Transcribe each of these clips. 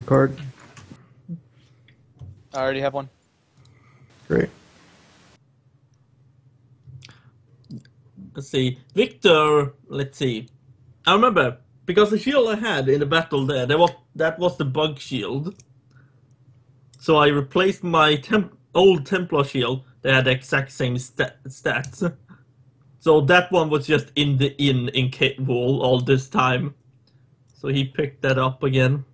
card. I already have one. Great. Let's see. Viktor, let's see. I remember, because the shield I had in the battle that was the bug shield. So I replaced my old Templar shield that had the exact same stats. So that one was just in the in Cave Wall all this time. So he picked that up again.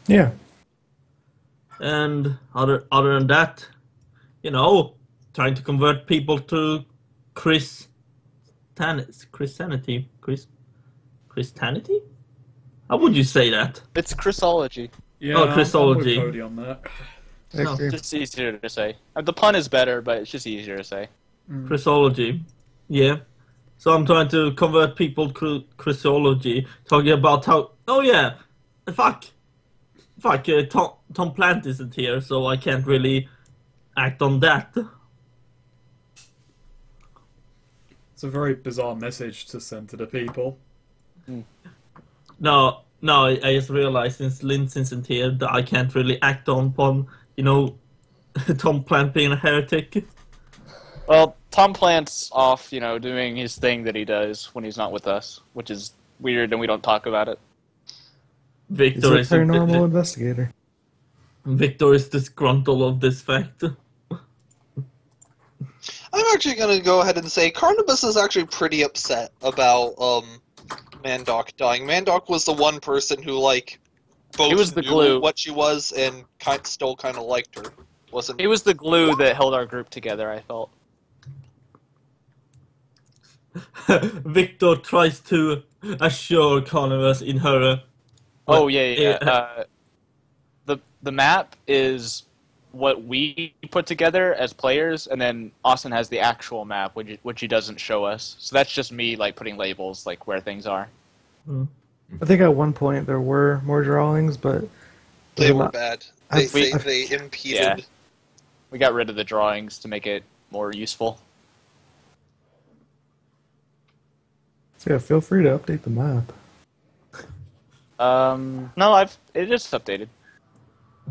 Yeah. And other than that, you know, trying to convert people to Christianity. How would you say that? It's Chrisology. Yeah, Oh, I'm with Chrisology. Cody on that. No. Just easier to say. The pun is better, but it's just easier to say. Chrisology. Yeah. So I'm trying to convert people to Chrisology, talking about how... Oh yeah! Fuck, Tom Plant isn't here, so I can't really act on that. It's a very bizarre message to send to the people. No, I just realized since Linz isn't here that I can't really act upon, you know, Tom Plant being a heretic. Well, Tom Plant's off, you know, doing his thing that he does when he's not with us, which is weird, and we don't talk about it. Viktor He's a paranormal investigator. Viktor is disgruntled of this fact. I'm actually going to go ahead and say Carnibus is actually pretty upset about Mandoc dying. Mandoc was the one person who, like, both He was the knew glue. what she was and still kind of liked her. Wasn't He was the glue that held our group together, I felt. Viktor tries to assure Carnibus in her... Oh, yeah. The map is what we put together as players, and then Austin has the actual map, which he doesn't show us. So that's just me, like, putting labels, like, where things are. I think at one point there were more drawings, but they were bad. They impeded. Yeah. We got rid of the drawings to make it more useful. So yeah, feel free to update the map. No, it is updated.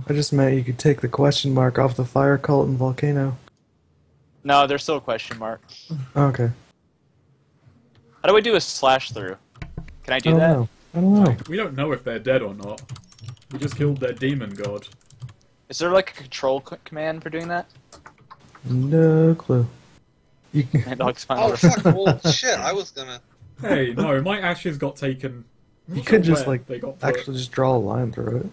I just meant you could take the question mark off the fire cult and volcano. No, there's still a question mark. Okay. How do I do a slash through? Can I do I that? don't know. We don't know if they're dead or not. We just killed their demon god. Is there like a control command for doing that? No clue. You can... And I'll explain Oh, later. fuck, well, shit, I was gonna... Hey, no, my ashes got taken. You could just, Where like, they got put. actually just draw a line through it.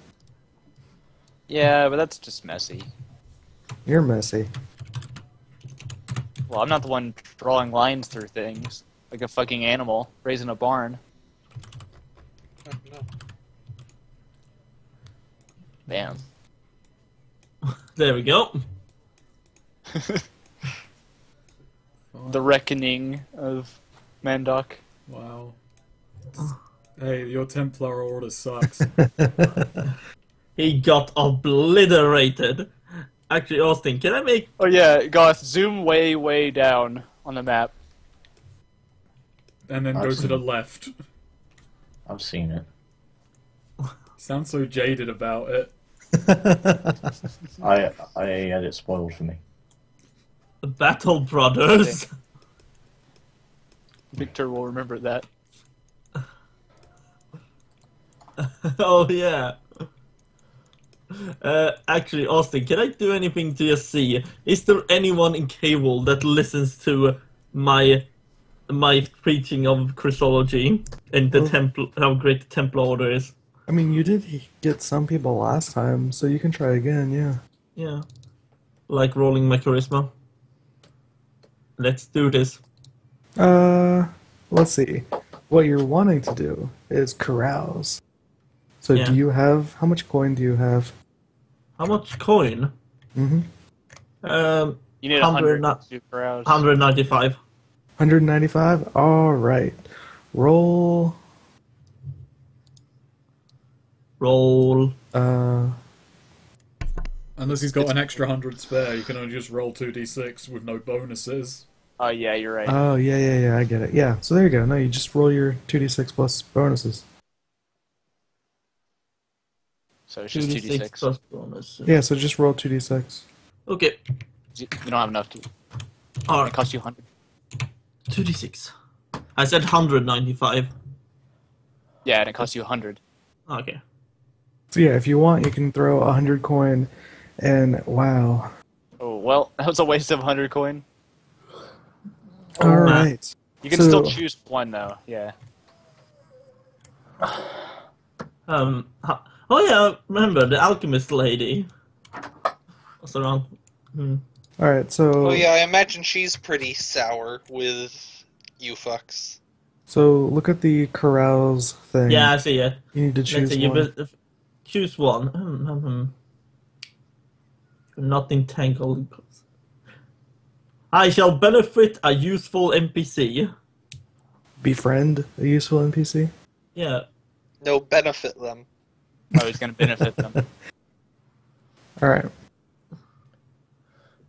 Yeah, but that's just messy. You're messy. Well, I'm not the one drawing lines through things. Like a fucking animal raising a barn. No. Bam. There we go. The reckoning of Mandoc. Wow. Hey, your Templar order sucks. He got obliterated. Actually, Austin, can I make... Oh yeah, Goth, zoom way, way down on the map. And then go to the left. I've seen it. Sounds so jaded about it. I had it spoiled for me. Battle Brothers? Viktor will remember that. Oh, yeah. Actually, Austin, can I do anything to just see? Is there anyone in Cable that listens to my preaching of Chrisology and the Templar, how great the Templar Order is? I mean, you did get some people last time, so you can try again, yeah. Yeah. Like rolling my charisma. Let's do this. Let's see. What you're wanting to do is carouse. So Yeah. do you have... How much coin do you have? How much coin? Mm-hmm. You need 100 100 super hours. 195. 195? Alright. Roll... Unless he's got an extra 100 spare, you can only just roll 2d6 with no bonuses. Oh yeah, you're right. Oh, yeah, I get it. Yeah, so there you go. No, you just roll your 2d6 plus bonuses. So it's just 2d6. plus bonus. Yeah, so just roll 2d6. Okay. You don't have enough to. Alright. It costs you 100. 2d6. I said 195. Yeah, and it costs you 100. Okay. So yeah, if you want, you can throw 100 coin, and wow. Oh, well, that was a waste of 100 coin. All right. You can So- still choose one, though. Yeah. Oh yeah, remember the alchemist lady. What's around? All right, so Oh yeah, I imagine she's pretty sour with you fucks. so look at the carouse thing. Yeah, I see it. You need to Let's choose see, one. choose one. Not entangled. I shall benefit a useful NPC. Befriend a useful NPC. Yeah. No, benefit them. Oh, he's going to benefit them. All right.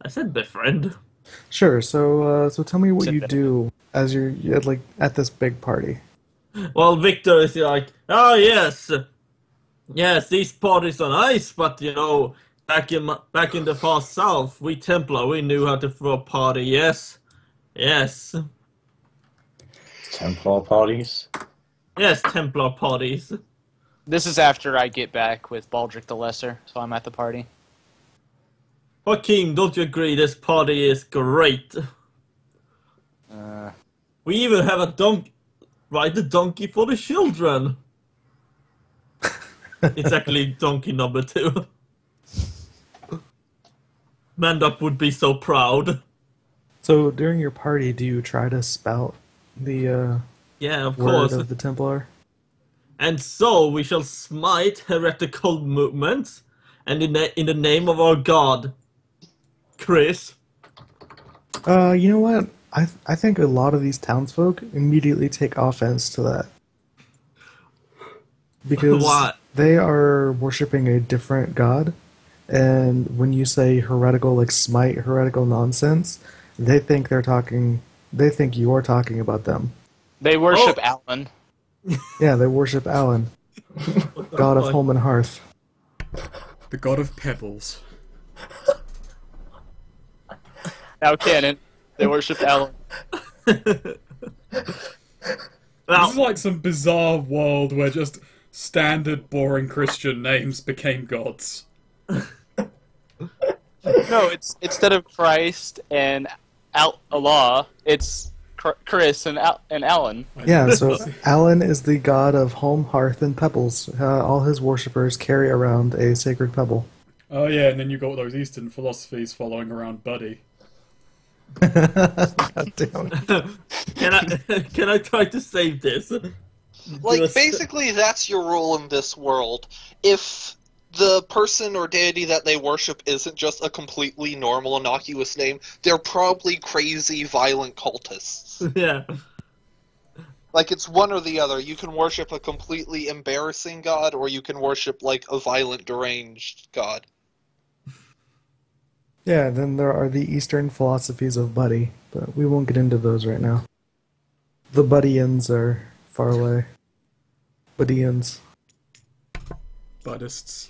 I said befriend. Sure. So tell me what Said you benefit. do as you're like at this big party. Well, Viktor is like, oh yes, yes, these parties are nice, but you know, back in the far south, we Templar, we knew how to throw a party. Yes, yes, Templar parties. yes, Templar parties. This is after I get back with Baldric the Lesser, so I'm at the party. Joaquin, don't you agree? This party is great. We even have a donkey. Ride the donkey for the children. It's actually donkey number 2. Mandok would be so proud. So during your party, do you try to spout the Yeah, of word course. of the Templar? And so we shall smite heretical movements, and in the name of our god, Chris. You know what? I think a lot of these townsfolk immediately take offense to that. Because Why? they are worshipping a different god, and when you say heretical, like smite heretical nonsense, they think you're talking about them. They worship Alan. Yeah, they worship Alan, god of fuck? home and hearth. The god of pebbles. Now canon. They worship Alan. This Now, is like some bizarre world where just standard boring Christian names became gods. No, it's instead of Christ and Allah, it's Chris and Alan. Yeah, so Alan is the god of home, hearth, and pebbles. All his worshippers carry around a sacred pebble. Oh yeah, and then you got those Eastern philosophies following around Buddy. God damn it. can I try to save this? Like, Just- basically, that's your role in this world. If the person or deity that they worship isn't just a completely normal, innocuous name, they're probably crazy, violent cultists. Yeah. Like, it's one or the other. You can worship a completely embarrassing god, or you can worship, like, a violent, deranged god. Yeah, then there are the Eastern philosophies of Buddy, but we won't get into those right now. The Buddians are far away. Buddians. Buddists.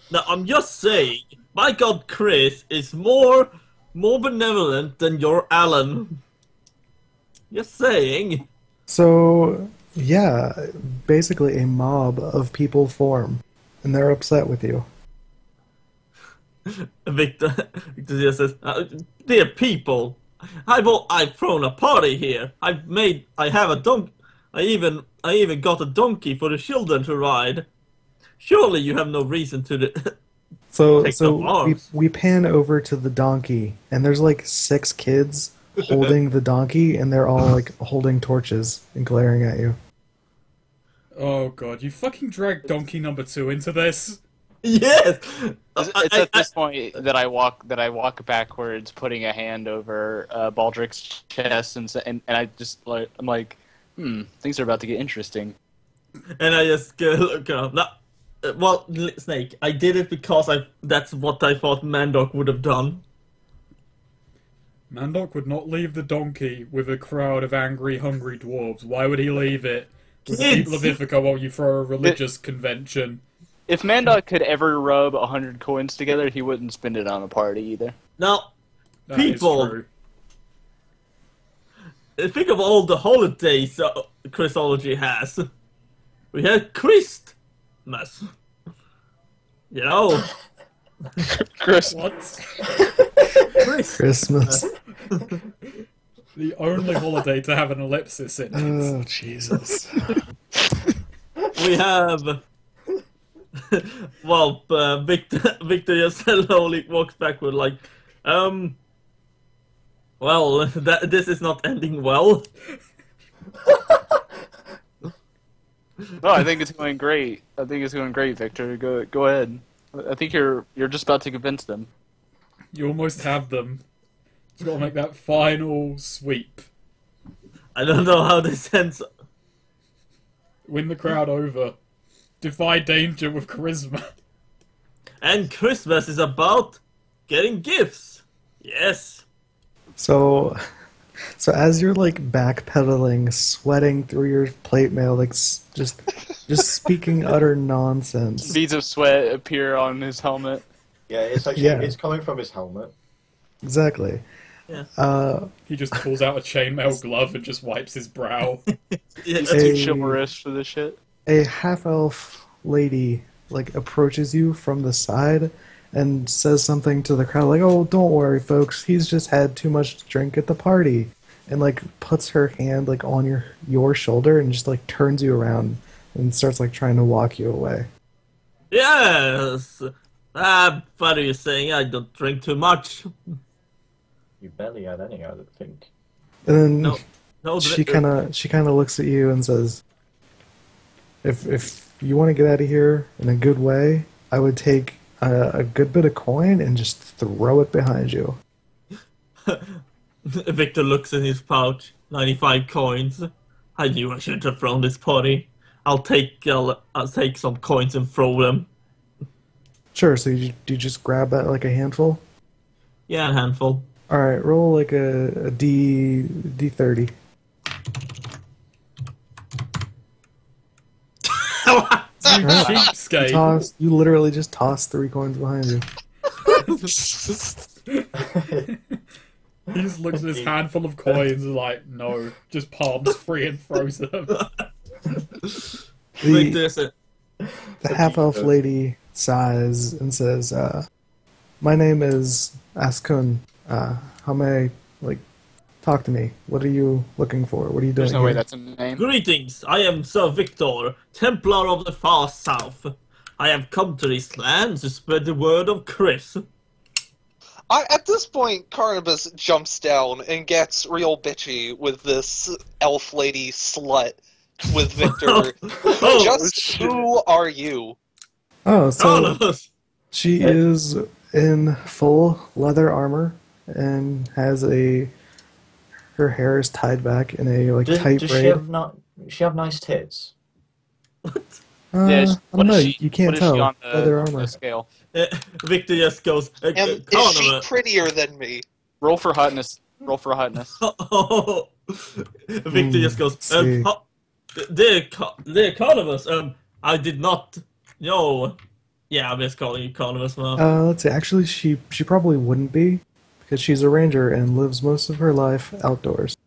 Now, I'm just saying, my god Chris is more benevolent than your Alan. Just saying. So, yeah, basically a mob of people form, and they're upset with you. Victor just says, dear people, I've thrown a party here. I have a donkey. I even got a donkey for the children to ride. Surely you have no reason to So, Take so up arms. we pan over to the donkey, and there's like 6 kids holding the donkey, and they're all like holding torches and glaring at you. Oh god, you fucking dragged donkey number 2 into this? Yes. It's at this point that I walk backwards, putting a hand over Baldric's chest, and I just I'm like, things are about to get interesting. And I just go look up. No, well, Snake, I did it because that's what I thought Mandok would have done. Mandok would not leave the donkey with a crowd of angry, hungry dwarves. Why would he leave it with the people of Kids! Itheka while you throw a religious convention? If Mandok could ever rub 100 coins together, he wouldn't spend it on a party either. Now, That is people, true. think of all the holidays Christology has. We had Christmas. You know, Chris, What? Christmas. The only holiday to have an ellipsis in it. Oh, Jesus. we have. Well, Victor just slowly walks backward, like, well, this is not ending well. no, I think it's going great. I think it's going great, Victor. Go ahead. I think you're just about to convince them. You almost have them. Just got to make that final sweep. I don't know how this ends. Win the crowd over. Defy danger with charisma. And Christmas is about getting gifts. Yes. So as you're like backpedaling, sweating through your plate mail, like just speaking utter nonsense. Beads of sweat appear on his helmet. Yeah, it's actually Yeah. it's coming from his helmet. Exactly. Yeah. He just pulls out a chainmail glove and just wipes his brow. He's Hey. too chivalrous for this shit. A half-elf lady like approaches you from the side and says something to the crowd like, "Oh, don't worry, folks. He's just had too much to drink at the party," and like puts her hand like on your shoulder and just like turns you around and starts like trying to walk you away. Yes. What are you saying? I don't drink too much. You barely had any, I don't think. And then No. she kind of looks at you and says, "If you want to get out of here in a good way, I would take a good bit of coin and just throw it behind you." Victor looks in his pouch. 95 coins. I knew I shouldn't have thrown this party. I'll take some coins and throw them. Sure. So you just grab that like a handful. Yeah, a handful. All right, roll like a D30. You You cheapskate. You literally just toss 3 coins behind you. He just looks at his handful of coins and like, no, just palms free and throws them. Victor said, The half-elf lady sighs and says, "My name is Askun. How may I, talk to me? What are you looking for? What are you doing There's no here?" way that's a name. Greetings, I am Sir Victor, Templar of the Far South. I have come to this land to spread the word of Chris. At this point, Carnibus jumps down and gets real bitchy with this elf lady slut with Victor. Oh, Just shit. who are you? Oh, so Carnibus! she is in full leather armor and has her hair is tied back in a tight Does braid. she have nice tits? Yeah, I what don't know. is she? You can't what is she tell. on Leather the armor. scale? Victor just goes, And is she Carnibus. prettier than me? Roll for hotness. Roll for hotness. Oh, Victor just goes, let's see. dear Carnibus, I did not know. Yeah, I'm just calling you Carnibus now. Let's see. Actually, she probably wouldn't be because she's a ranger and lives most of her life outdoors.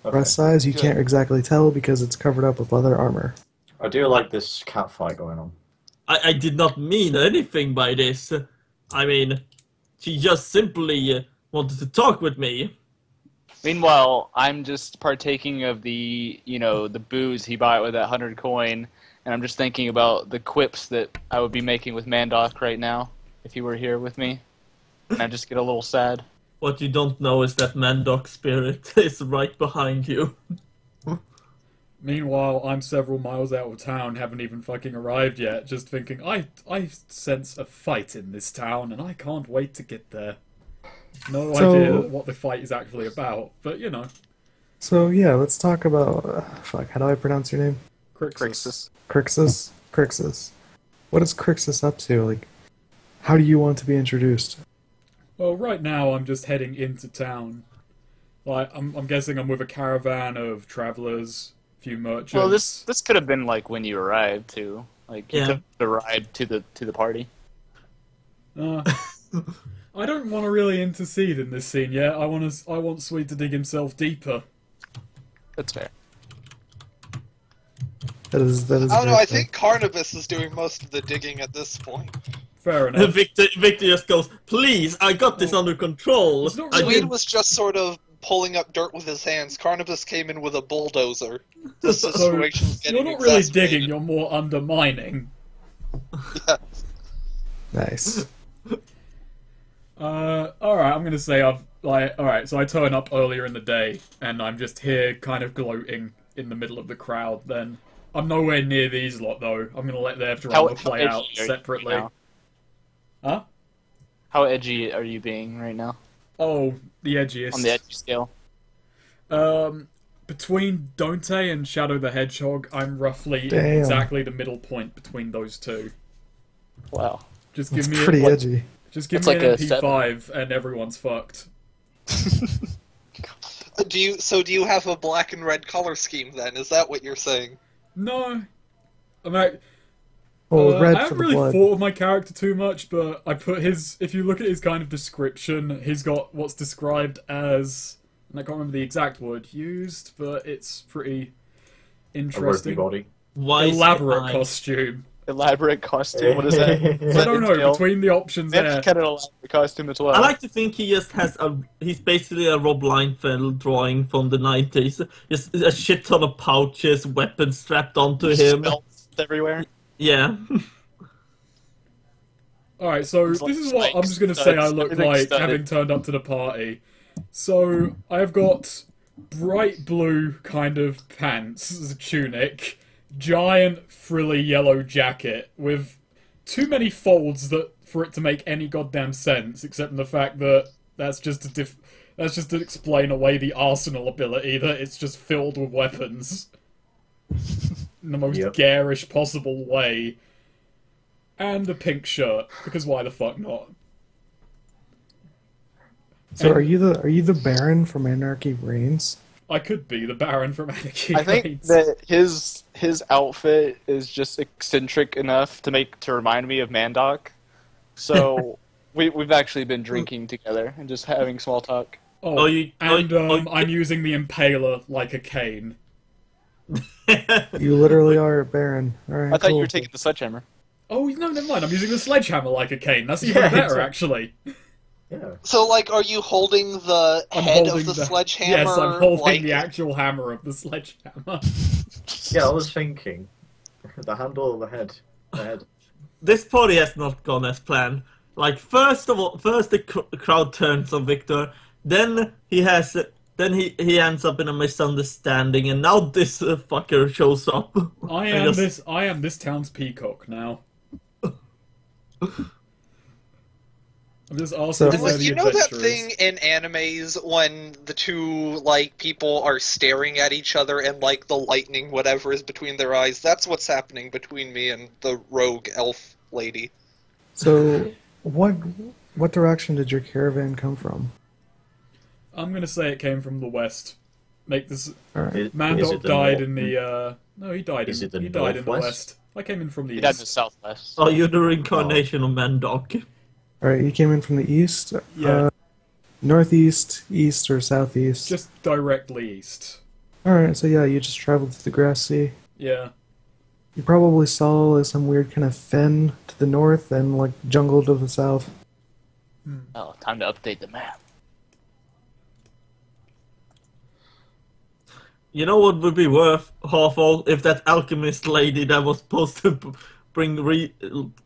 Okay. Breast size, you Good. can't exactly tell because it's covered up with leather armor. I do like this cat fight going on. I did not mean anything by this. I mean, she just simply wanted to talk with me. Meanwhile, I'm just partaking of the booze he bought with that 100 coin, and I'm just thinking about the quips that I would be making with Mandok right now if he were here with me. And I just get a little sad. What you don't know is that Mandok spirit is right behind you. Meanwhile, I'm several miles out of town, haven't even fucking arrived yet, just thinking, I sense a fight in this town, and I can't wait to get there. No So- idea what the fight is actually about, but you know. So yeah, let's talk about how do I pronounce your name? Crixus. Crixus. Crixus. What is Crixus up to? How do you want to be introduced? Well, right now I'm just heading into town. I'm guessing I'm with a caravan of travelers, few merchants. Well, this could have been like when you arrived too. Like you took the ride to the party. I don't want to really intercede in this scene yet. I want Sweed to dig himself deeper. That's fair. That is. I don't know. I think Carnibus is doing most of the digging at this point. Fair enough. Viktor just goes, "Please, I got this under control." Sweed was just sort of pulling up dirt with his hands. Carnibus came in with a bulldozer. The situation's getting you're not really exacerbated. digging. You're more undermining. Yeah. Nice. Alright, I'm gonna say alright, so I turn up earlier in the day, and I'm just here kind of gloating in the middle of the crowd, then. I'm nowhere near these lot, though. I'm gonna let their drama play out separately. Huh? How edgy are you being right now? Oh, the edgiest. On the edgy scale? Between Dante and Shadow the Hedgehog, I'm roughly exactly the middle point between those two. Wow. Just give me pretty edgy. Just give That's me like an MP5 and everyone's fucked. Do you have a black and red color scheme then? Is that what you're saying? No. I'm like, red I for haven't the really blood. thought of my character too much, but I put his... If you look at his kind of description, he's got what's described as... And I can't remember the exact word used, but it's pretty interesting. A rugby Why Elaborate costume. Elaborate costume? What is that? I don't know, between the options They have there... kind of an elaborate costume as well. I like to think he just has he's basically a Rob Liefeld drawing from the 90s. Just a shit ton of pouches, weapons strapped onto him. Belts everywhere. Yeah. Alright, so It's like this is what I'm spikes, just going to say I look everything's like studded. having turned up to the party. So, I've got bright blue kind of pants as a tunic, giant frilly yellow jacket with too many folds for it to make any goddamn sense, except in the fact that that's just to explain away the arsenal ability, that it's just filled with weapons. In the most garish possible way. And a pink shirt, because why the fuck not? So are you the Baron from Anarchy Reigns? I could be the Baron from Anarchy I think Reigns. that his outfit is just eccentric enough to remind me of Mandoc. So we've actually been drinking together and just having small talk. I'm using the Impaler like a cane. You literally are a Baron. All right, I thought cool. you were taking the sledgehammer. Oh no, never mind. I'm using the sledgehammer like a cane. That's even better, actually. Yeah. So, like, are you holding the head of the sledgehammer? Yes, I'm holding like... the actual hammer of the sledgehammer. Yeah, I was thinking. The handle or the head? The head. This party has not gone as planned. Like, first the crowd turns on Viktor, then he ends up in a misunderstanding, and now this fucker shows up. I am this town's peacock now. I'm just asking where the You know that adventure thing is. in animes when the two, like, people are staring at each other and, like, the lightning, whatever, is between their eyes? That's what's happening between me and the rogue elf lady. So, what direction did your caravan come from? I'm gonna say it came from the west. Make this. All right. Mandoc died in the. No, he died. Is it the he died in the northwest? west. I came in from the He died in the east. southwest. Oh, you're the reincarnation of Mandoc. All right, you came in from the east, Yeah. northeast, east, or southeast. Just directly east. All right, so yeah, you just traveled to the Grass Sea. Yeah. You probably saw like some weird kind of fen to the north and like jungle to the south. Oh, time to update the map. You know what would be worth awful if that alchemist lady that was supposed to bring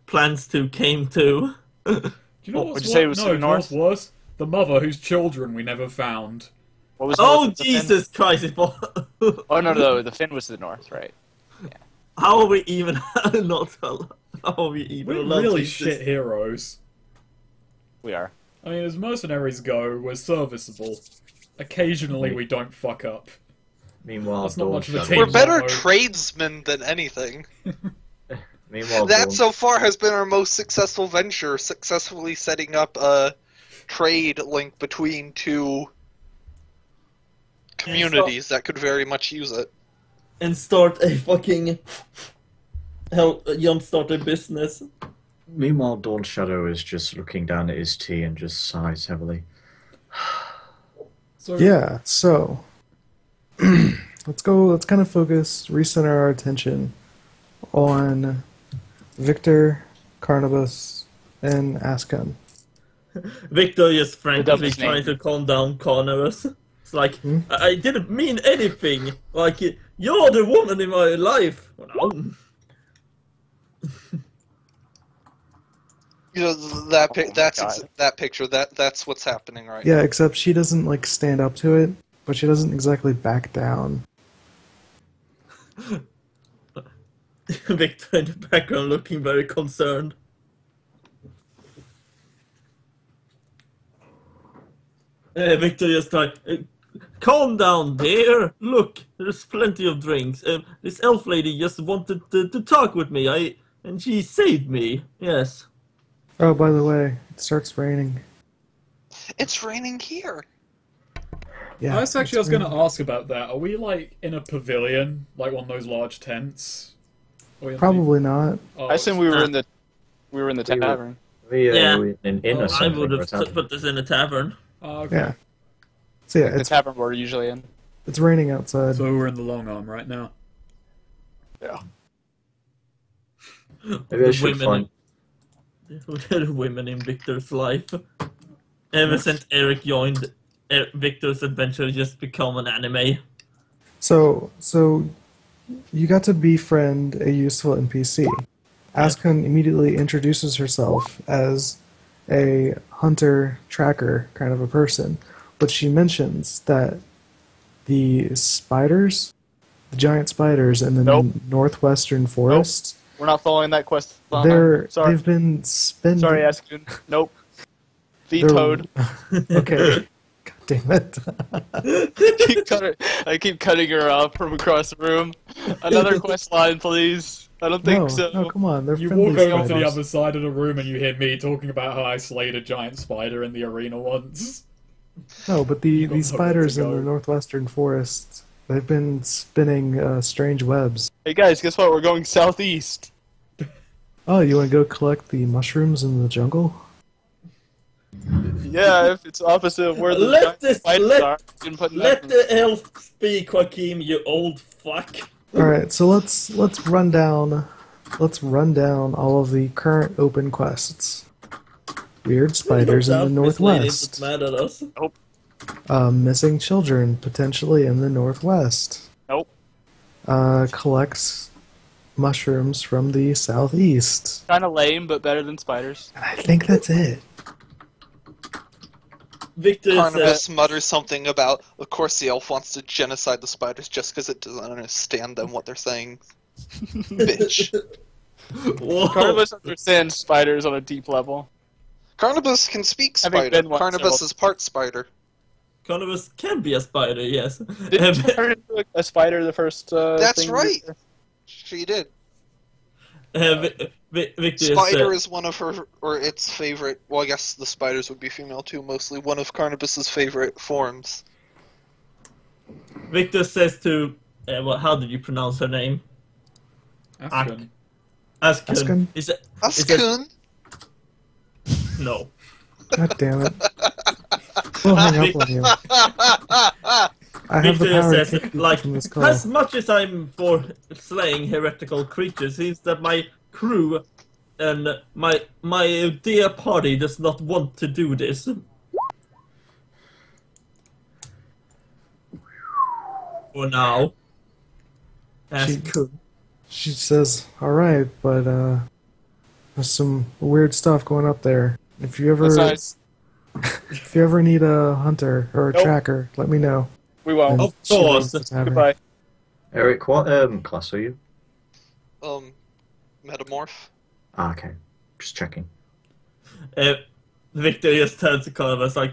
plans to came to. Do you know what's would you say it was to the you know what's north? worse? The mother whose children we never found. What was Oh north of the Finn? Jesus Christ! Oh no, the Finn was to the north, right? How are we even not? How are we even? We're allowed really to shit exist? heroes. We are. I mean, as mercenaries go, we're serviceable. Occasionally we don't fuck up. Meanwhile, That's not much of a Dawnshadow- team. We're better Mode. tradesmen than anything. Meanwhile, That so far has been our most successful venture, successfully setting up a trade link between two communities that could very much use it. And start a fucking help jumpstart a business. Meanwhile, Dawnshadow is just looking down at his tea and just sighs heavily. So Yeah, so let's kind of recenter our attention on Viktor, Carnibus, and Ascon. Victor is frankly dumbest trying name. to calm down Carnibus. It's like, I didn't mean anything. Like, you're the woman in my life. You know that Oh my God. that picture. That's what's happening right Yeah, except she doesn't like stand up to it, but she doesn't exactly back down. Victor in the background looking very concerned. Victor just like, calm down, dear. Look, there's plenty of drinks. This elf lady just wanted to talk with me. And she saved me. Yes. Oh, by the way, it starts raining. now. It's raining here. Yeah, I was it's going raining. to ask about that. Are we like in a pavilion, like one of those large tents? Or in Probably not. Oh, I assume we were in the tavern. Yeah. Yeah. In or I something. would or have something. put this in a tavern. Oh, okay. Yeah. So yeah, The tavern we're usually in. it's raining outside. So we're in the long arm right now. Yeah. Maybe I should find. The women in Victor's life. Ever since Erik joined, Victor's adventure just become an anime. So you got to befriend a useful NPC. Ascon immediately introduces herself as a hunter tracker kind of a person, but she mentions that the spiders, the giant spiders in the Nope. northwestern forest, We're not following that quest. Sorry. they've been spending. Sorry, Askin. Nope. Vetoed. Okay. God damn it. I keep cutting her off from across the room. Another quest line, please. I don't think so. No, come on. They're You friendly walk over to the spiders. other side of the room and you hear me talking about how I slayed a giant spider in the arena once. No, but got the nowhere spiders to in the go. northwestern forest, they've been spinning strange webs. Hey guys, guess what? We're going southeast. Oh, you want to go collect the mushrooms in the jungle? Yeah, if it's opposite of where the Let giant this- spiders let- are, you can put Let that- the elf speak, Joachim, you old fuck. All right, so let's run down all of the current open quests. Weird spiders in the This lady northwest. is mad at us. Missing children potentially in the northwest. Nope. Collect mushrooms from the southeast. Kind of lame, but better than spiders. And I think that's it. Victor says, Carnibus mutters something about, of course the elf wants to genocide the spiders just because it doesn't understand them what they're saying. Bitch. whoa. Carnibus understands spiders on a deep level. Carnibus can speak Having spider. been one Carnibus several- is part spider. Carnibus can be a spider, yes. Didn't you turn into a spider the first That's thing right. She did. Victor Spider says, is one of her, or its favorite. Well, I guess the spiders would be female too, mostly. One of Carnibus's favorite forms. Victor says to, how did you pronounce her name? Askin. Asken. Asken? Is it? Askun. No. God damn it. We'll hang up on you. I have the Victor power to says, kick you like, from this call. as much as I'm for slaying heretical creatures, seems that my crew and my dear party does not want to do this. For now. Asken. She says, "Alright, but there's some weird stuff going up there. If you ever That's nice. if you ever need a hunter or a Nope. tracker, let me know." We won't. And Of she course. leaves the tavern. Goodbye. Erik, what class are you? Metamorph. Ah, okay. Just checking. Victor just turns to Carnibus like,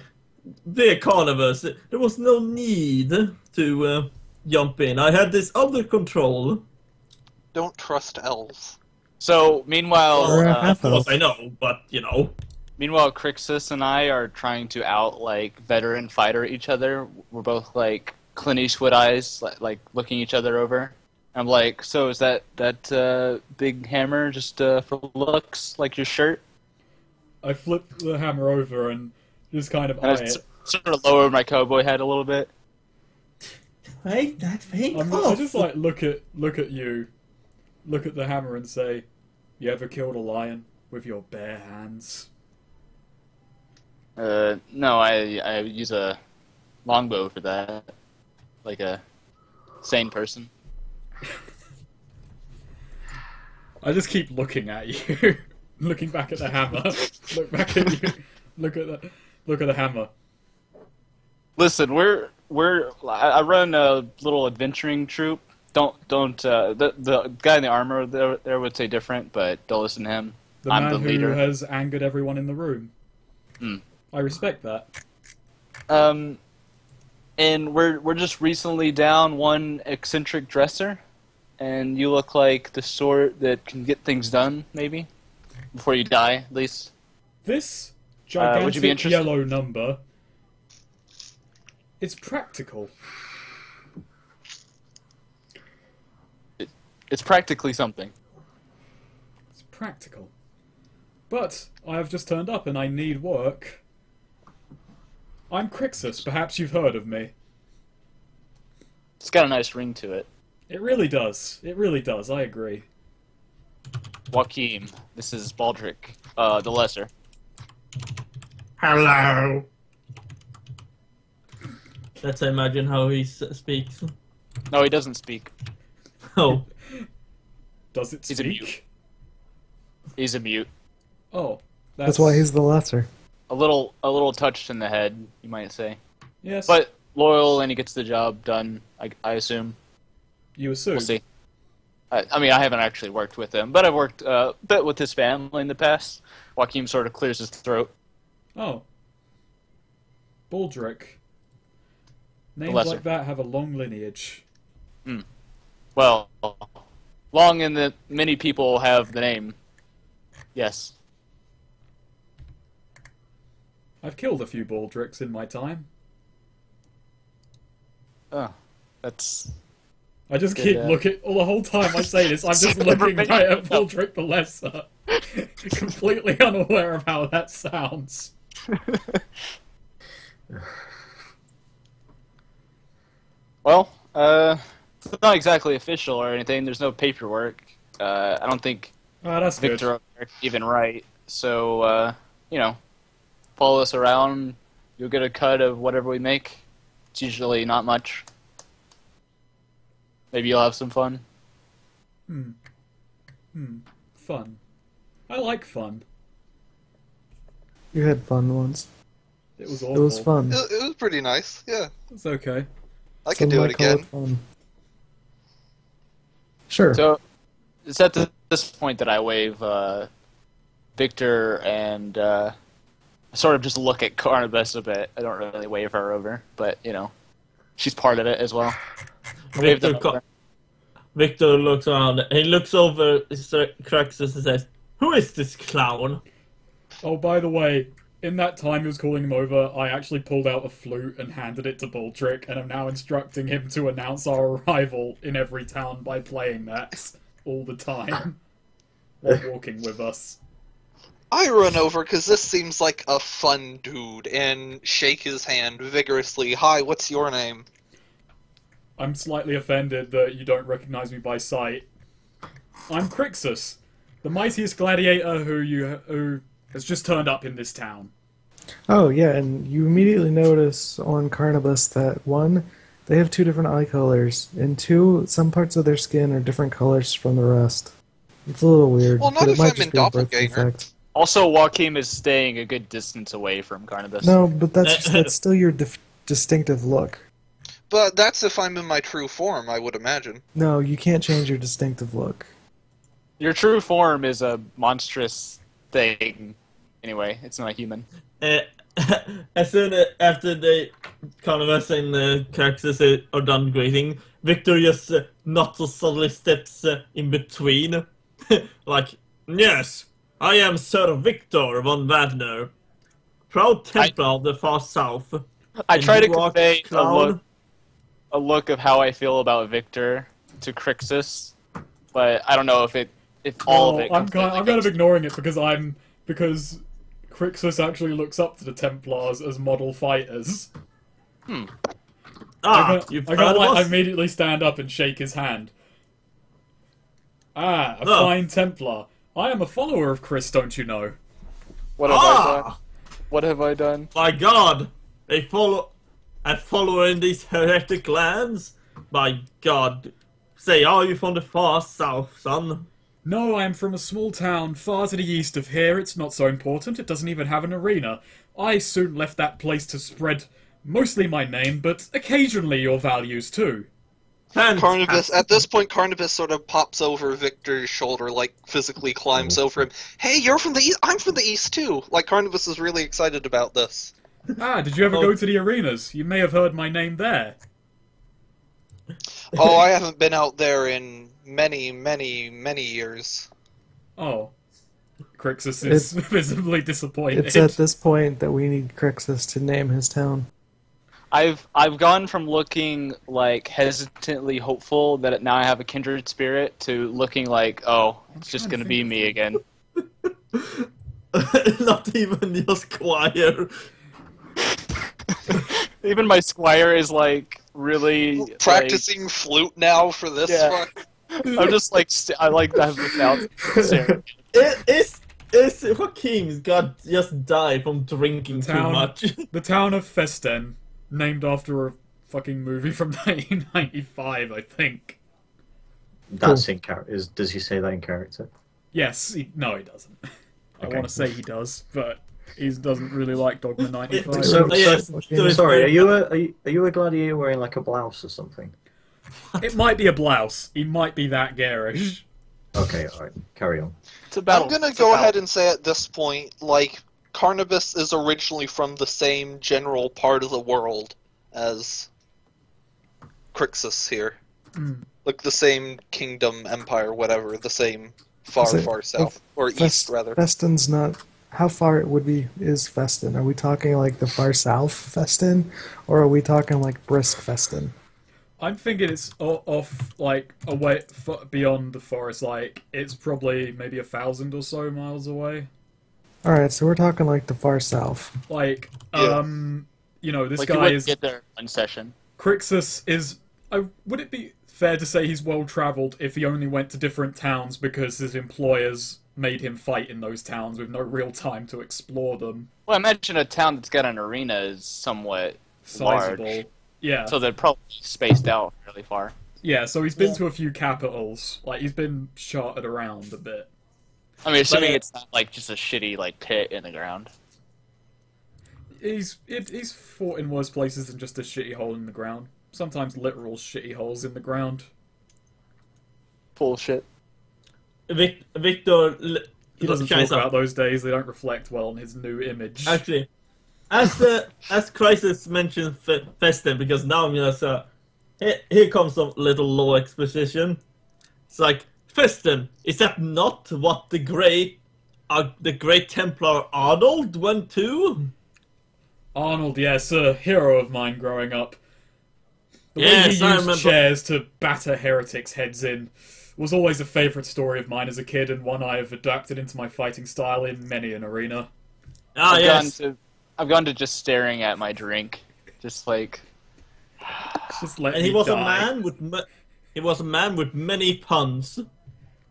dear Carnibus, there was no need to jump in. I had this under control. Don't trust elves. So, meanwhile, Or a Of half course elf. I know, but you know. meanwhile, Crixus and I are trying to veteran fighter each other. We're both like Clint Eastwood eyes, like looking each other over. I'm like, so is that big hammer just for looks, like your shirt? I flip the hammer over and just kind of And eye I it. sort of lower my cowboy hat a little bit. Take that thing I off. just like look at you, look at the hammer and say, "You ever killed a lion with your bare hands?" No, I use a longbow for that, like a sane person. I just keep looking at you, looking back at the hammer. Look back at you. Look at the hammer. Listen, I run a little adventuring troop. The guy in the armor there would say different, but don't listen to him. The I'm man the who leader. has angered everyone in the room. I respect that. And we're just recently down one eccentric dresser, and you look like the sort that can get things done, maybe before you die, at least. This would you be gigantic interested? yellow number. It's practical. It's practically something. It's practical. But I have just turned up and I need work. I'm Crixus. Perhaps you've heard of me. It's got a nice ring to it. It really does. It really does. I agree. Jaochim, this is Baldric, the Lesser. Hello. Let's imagine how he speaks. No, he doesn't speak. Oh, Does it He's a speak? mute. He's a mute. Oh, That's why he's the lesser. A little touched in the head, you might say. Yes. But loyal, and he gets the job done, I assume. You assume. We'll see. I mean, I haven't actually worked with him, but I've worked a bit with his family in the past. Jaochim sort of clears his throat. Oh. Baldric. Names Lesser. like that have a long lineage. Well, long in that many people have the name. Yes. I've killed a few Baldrics in my time. Oh, that's... I just Good, keep looking... the whole time I say this, I'm just looking right at Baldric the Lesser. Completely unaware of how that sounds. Well, it's not exactly official or anything. There's no paperwork. I don't think Ah, that's Viktor good. or Erik even write. So, follow us around. You'll get a cut of whatever we make. It's usually not much. Maybe you'll have some fun. Fun. I like fun. You had fun once. It was It awful. was fun. It was pretty nice. Yeah, It's okay. I Some could do it might call again. fun. Sure. So, it's at this point that I wave Viktor and I sort of just look at Carnibus a bit. I don't really wave her over, but, she's part of it as well. Wave them over. Viktor looks around. He looks over Crixus and says, "Who is this clown?" Oh, by the way, in that time he was calling him over, I actually pulled out a flute and handed it to Baldric, and I'm now instructing him to announce our arrival in every town by playing that all the time while walking with us. I run over because this seems like a fun dude and shake his hand vigorously. Hi, what's your name? I'm slightly offended that you don't recognize me by sight. I'm Crixus, the mightiest gladiator who has just turned up in this town. Oh, yeah, and you immediately notice on Carnibus that, one, they have two different eye colors, and two, some parts of their skin are different colors from the rest. It's a little weird, Well, not but it if might I'm just in be a birth Doppelganger. defect. Also, Jaochim is staying a good distance away from Carnibus. No, but that's still your distinctive look. But that's if I'm in my true form, I would imagine. No, you can't change your distinctive look. Your true form is a monstrous thing. Anyway, it's not a human. As soon after the Carnibus and Crixus are done greeting, Viktor just not so subtly steps in between. Like, yes, I am Sir Viktor von Wagner, proud Templar of the far south. I And try to you are convey clown. a look of how I feel about Viktor to Crixus, but I don't know if all of it. I'm kind of ignoring it because Crixus actually looks up to the Templars as model fighters. I immediately stand up and shake his hand. Ah, a fine Templar. I am a follower of Chris, don't you know? What have I done? What have I done? My God! A follower in these heretic lands? My God. Say, are you from the far south, son? No, I am from a small town far to the east of here. It's not so important. It doesn't even have an arena. I soon left that place to spread mostly my name, but occasionally your values too. Carnibus, at this point, Carnibus sort of pops over Victor's shoulder, like physically climbs over him. Hey, you're from the east? I'm from the east too! Like, Carnibus is really excited about this. Ah, did you ever go to the arenas? You may have heard my name there. Oh, I haven't been out there in many, many, many years. Oh. Crixus is visibly disappointed. It's at this point that we need Crixus to name his town. I've gone from looking like hesitantly hopeful that now I have a kindred spirit to looking like, oh, it's just gonna be me again. Not even your squire. Even my squire is like really practicing flute now for this one. I'm just like I have this out. Is Joachim's god just died from drinking too much? The town of Festen, named after a fucking movie from 1995, I think. That's in character. Does he say that in character? Yes. No, he doesn't. I Okay. want to say he does, but he doesn't really like Dogma 95. Sorry, are you a gladiator wearing like a blouse or something? It might be a blouse. He might be that garish. Okay, alright, carry on. It's a battle. I'm gonna go ahead and say at this point, like, Carnibus is originally from the same general part of the world as Crixus here. Like the same kingdom, empire, whatever, the same far south. Or east, rather. Festen's not... How far is Festen? Are we talking like the far south Festen? Or are we talking like brisk Festen? I'm thinking it's off, like, away beyond the forest. Like, it's probably maybe 1,000 or so miles away. Alright, so we're talking like the far south. Like, Yeah. you know, this Like guy you wouldn't is... get there in session. Crixus is... would it be fair to say he's well-travelled if he only went to different towns because his employers made him fight in those towns with no real time to explore them? Well, I imagine a town that's got an arena is somewhat Sizable. large. Yeah. So they're probably spaced out really far. Yeah, so he's been to a few capitals. Like, he's been charted around a bit. I mean, assuming it's not like just a shitty like pit in the ground. He's fought in worse places than just a shitty hole in the ground. Sometimes literal shitty holes in the ground. Bullshit. Victor He doesn't talk about those days. They don't reflect well on his new image. Actually, as Crisis mentioned Festen, because now I'm gonna here comes some little lore exposition. It's like, Festen, is that not what the great Templar Arnold went to? Arnold, yes, a hero of mine growing up. The way Yes, he I used remember. chairs to batter heretics' heads in was always a favourite story of mine as a kid, and one I have adapted into my fighting style in many an arena. Ah, yes. I've gone to just staring at my drink, just like. Just let And me he was die. a man with many puns.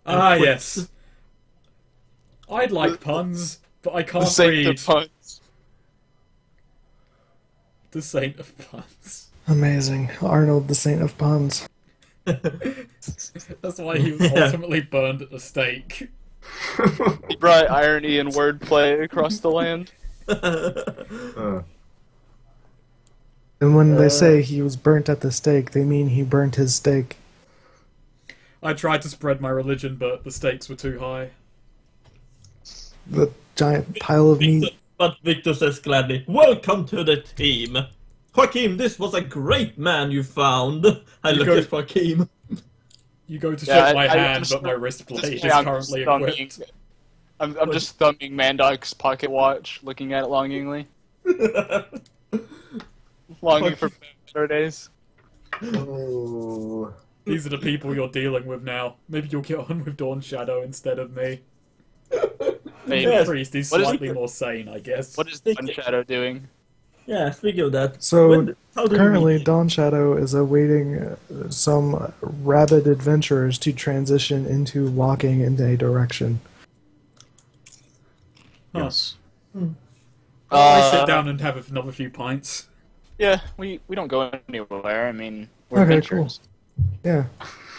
Ah, quips. yes. I'd like puns, but I The can't saint read. of puns. The Saint of Puns. Amazing. Arnold, the Saint of Puns. That's why he was ultimately burned at the stake. He brought irony and wordplay across the land. And when they say he was burnt at the stake, they mean he burnt his steak. I tried to spread my religion, but the stakes were too high. The giant pile of meat. But Victor says gladly, "Welcome to the team. Joachim, this was a great man you found." I look at Joachim. You go to Yeah, shake my I hand, just- but my wrist blade is I'm currently thumbing- equipped. I'm just thumbing Mandoc's pocket watch, looking at it longingly. Longing for better days. Oh. These are the people you're dealing with now. Maybe you'll get on with Dawnshadow instead of me. Hey, The priest, he's What is slightly it? more sane, I guess. what is Dawnshadow doing? Yeah, speaking of that. So how do currently, we- Dawnshadow is awaiting some rabid adventurers to transition into walking in a direction. Huh. Yes. I sit down and have another few pints. Yeah, we don't go anywhere. I mean, we're Okay, adventurers. Yeah.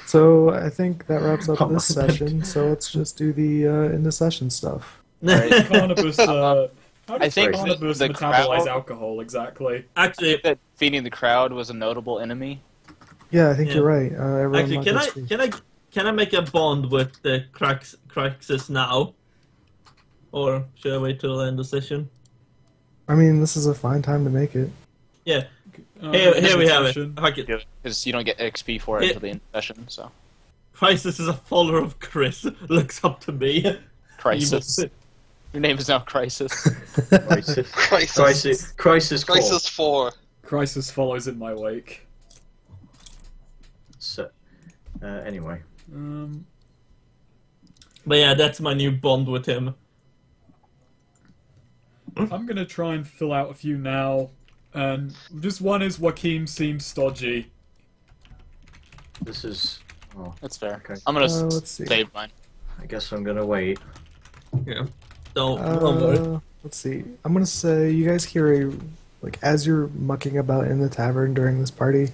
So I think that wraps up Oh, this my session. So let's just do the into session stuff. Carnibus, how I does think Carnibus the metabolize crowd- alcohol exactly? Actually, That feeding the crowd was a notable enemy. Yeah, I think Yeah. you're right. Everyone actually, might can just I be- can I make a bond with the Crixus now, or should I wait till the end of the session? I mean, this is a fine time to make it. Yeah, here we have it. session. Fuck it. Because you don't get XP for it Yeah. until the end of the session, so. Crisis is a follower of Chris. Looks up to me. Crisis. Your name is now Crisis. Crisis. Crisis. Crisis. Core. Crisis 4. Crisis follows in my wake. So, anyway. But yeah, that's my new bond with him. I'm gonna try and fill out a few now. And just one is Joachim seems stodgy. This is. Oh, That's fair. Okay. I'm gonna let's see. save mine. I guess I'm gonna wait. Yeah. Don't worry. Let's see. I'm gonna say you guys hear as you're mucking about in the tavern during this party,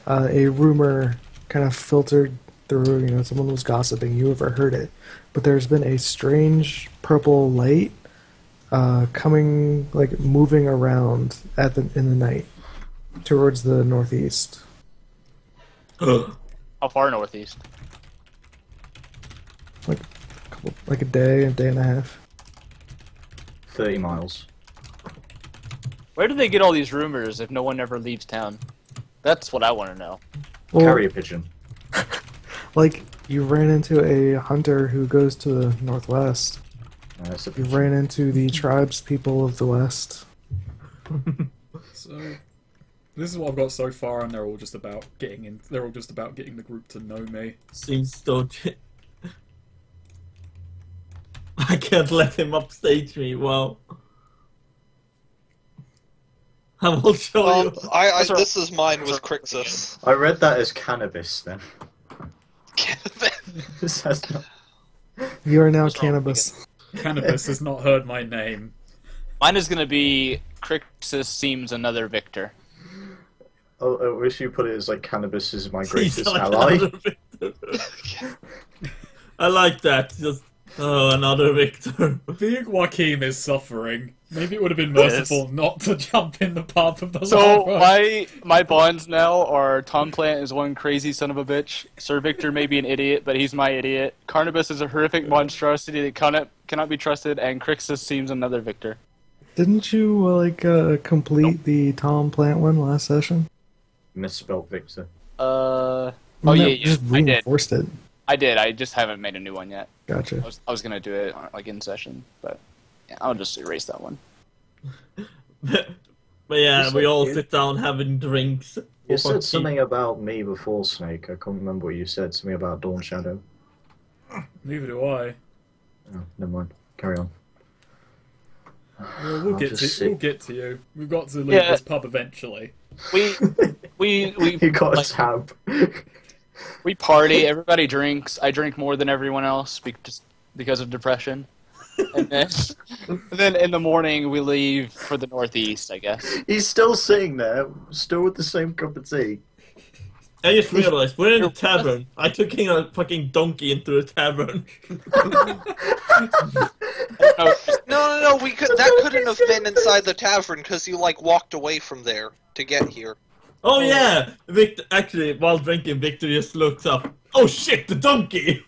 a rumor kind of filtered through. Someone was gossiping. You overheard it, but there's been a strange purple light coming, moving around in the night towards the northeast. How far northeast? A day and a half. 30 miles. Where do they get all these rumors if no one ever leaves town? That's what I want to know. Well, Carrier pigeon. You ran into a hunter who goes to the northwest. That's a You pigeon. ran into the tribes people of the west. So this is what I've got so far, and they're all just about getting in. They're all just about getting the group to know me. Seems dodgy. I can't let him upstage me. Wow. I will show you. This is mine with Crixus. I read that as cannabis then. This has no... You are now What's wrong with cannabis. Cannabis has not heard my name. Mine is gonna be Crixus seems another Victor. Oh, I wish you put it as cannabis is my He's greatest like ally. another Victor. I like that. Just another Victor. Being Joachim is suffering. Maybe it would have been merciful not to jump in the path of the So lava. my bonds now are Tom Plant is one crazy son of a bitch. Sir Victor may be an idiot, but he's my idiot. Carnibus is a horrific monstrosity that cannot be trusted, and Crixus seems another Victor. Didn't you complete the Tom Plant one last session? Misspelled Victor. Oh That yeah, just I did. reinforced it. I did. I just haven't made a new one yet. Gotcha. I was gonna do it in session, but yeah, I'll just erase that one. But yeah, Just we like all you. sit down having drinks. You said something about me before, Snake. I can't remember what you said. Something about Dawnshadow. Neither do I. Oh, never mind. Carry on. Well, we'll I'll get just to sit. you. We've got to leave Yeah. this pub eventually. We You got like, a tab. we party. Everybody drinks. I drink more than everyone else just because of depression. And then in the morning we leave for the northeast, I guess. He's still sitting there, still with the same cup of tea. I just realized we're in a tavern. I took a fucking donkey into a tavern. No, No, that couldn't have been inside the tavern because you walked away from there to get here. Oh yeah, Victor. Actually, while drinking, Victor just looks up. Oh shit, the donkey!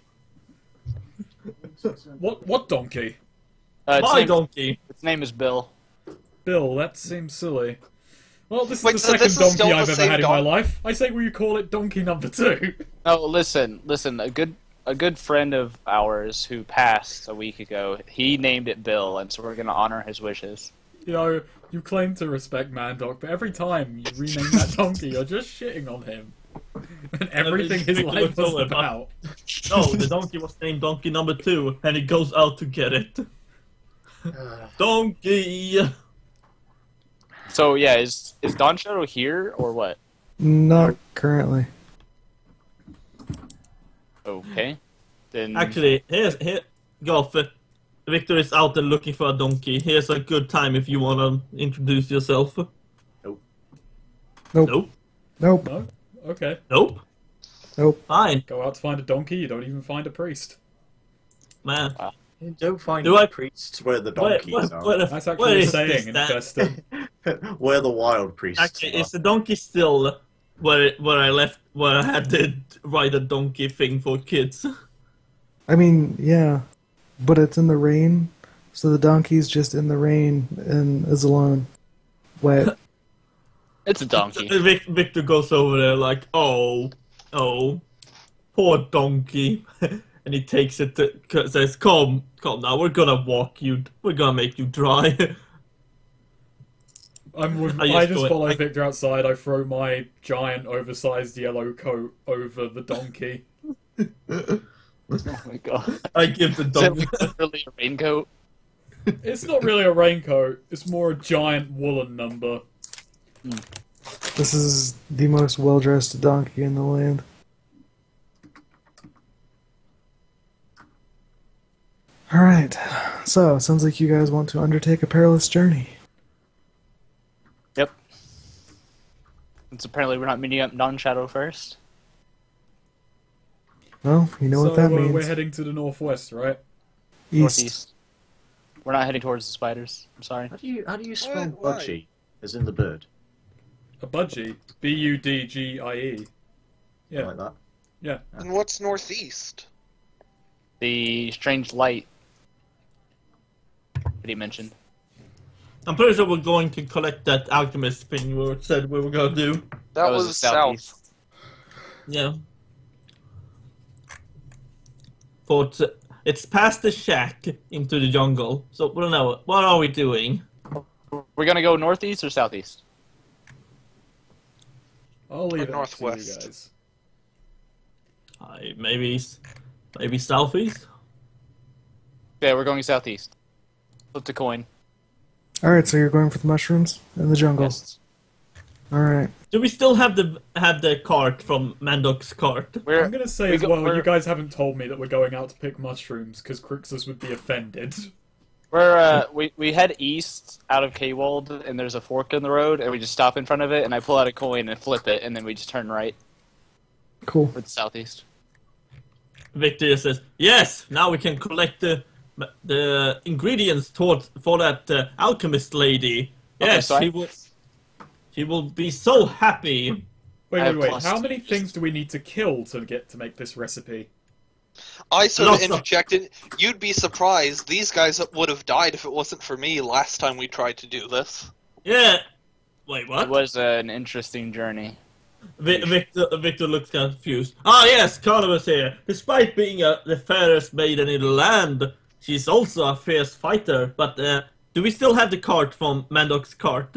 What donkey? My donkey. Its name is Bill. Bill, that seems silly. Well, this is Wait, the so second this is still donkey the I've ever same had in my donkey? life. I say we call it donkey number 2. No, listen. A good friend of ours who passed a week ago, he named it Bill, and so we're gonna honor his wishes. You claim to respect Mandoc, but every time you rename that donkey, you're just shitting on him. And everything his Victor life looks was over, about. No, the donkey was named Donkey Number 2, and he goes out to get it. Donkey! So yeah, is Dawnshadow here or what? Not currently. Okay. Then Actually, here, Goth. Victor is out there looking for a donkey. Here's a good time if you want to introduce yourself. Nope. Nope. Nope. No? Okay. Nope. Nope. Fine, Go out to find a donkey, you don't even find a priest. man. You don't find Do I- priests where the donkeys are. That's where actually a is saying this in then? Festum. Where the wild priests Actually, are. is the donkey still where I had to write a donkey thing for kids? I mean, yeah, but it's in the rain, so the donkey's just in the rain and is alone, wet. it's a donkey. Victor goes over there like, oh, poor donkey, and he takes it says, come now, we're gonna make you dry. I just follow Victor outside, I throw my giant oversized yellow coat over the donkey. Oh my god. I give the Is donkey. it literally a raincoat? It's not really a raincoat, it's more a giant woolen number. This is the most well-dressed donkey in the land. Alright, so it sounds like you guys want to undertake a perilous journey. Yep. Since apparently we're not meeting up Dawnshadow first. Well, you know what that means. We're heading to the northwest, right? East. Northeast. We're not heading towards the spiders. I'm sorry. How do you spell Why? budgie? As in the bird? A budgie. Budgie. Yeah. Like that? Yeah. And what's northeast? The strange light that he mentioned. I'm pretty sure we're going to collect that alchemist thing we said we were gonna do. That was was southeast. south. Yeah. But it's past the shack into the jungle, so we don't know. What are we doing? We're gonna go northeast or southeast? I'll leave it Or up to you northwest. guys. Maybe southeast? Yeah, we're going southeast. Flip the coin. Alright, so you're going for the mushrooms in the jungle. Yes. Alright. Do we still have the cart from Mandok's cart? We're, I'm gonna say we as go- well, we're- you guys haven't told me that we're going out to pick mushrooms, because Crixus would be offended. we head east out of K-Wold, and there's a fork in the road, and we just stop in front of it, and I pull out a coin and flip it, and then we just turn right Cool. for the southeast. Victor says, "Yes, now we can collect the ingredients for that alchemist lady. Okay, Yes, so she will be so happy." Wait. plus How two. many things do we need to kill to make this recipe? I sort of Lots of- interjected. You'd be surprised. These guys would have died if it wasn't for me last time we tried to do this. Yeah. Wait, It what? was an interesting journey. Victor looks confused. Ah, yes, Carnibus here. Despite being the fairest maiden in the land, she's also a fierce fighter. But do we still have the cart from Mandok's cart?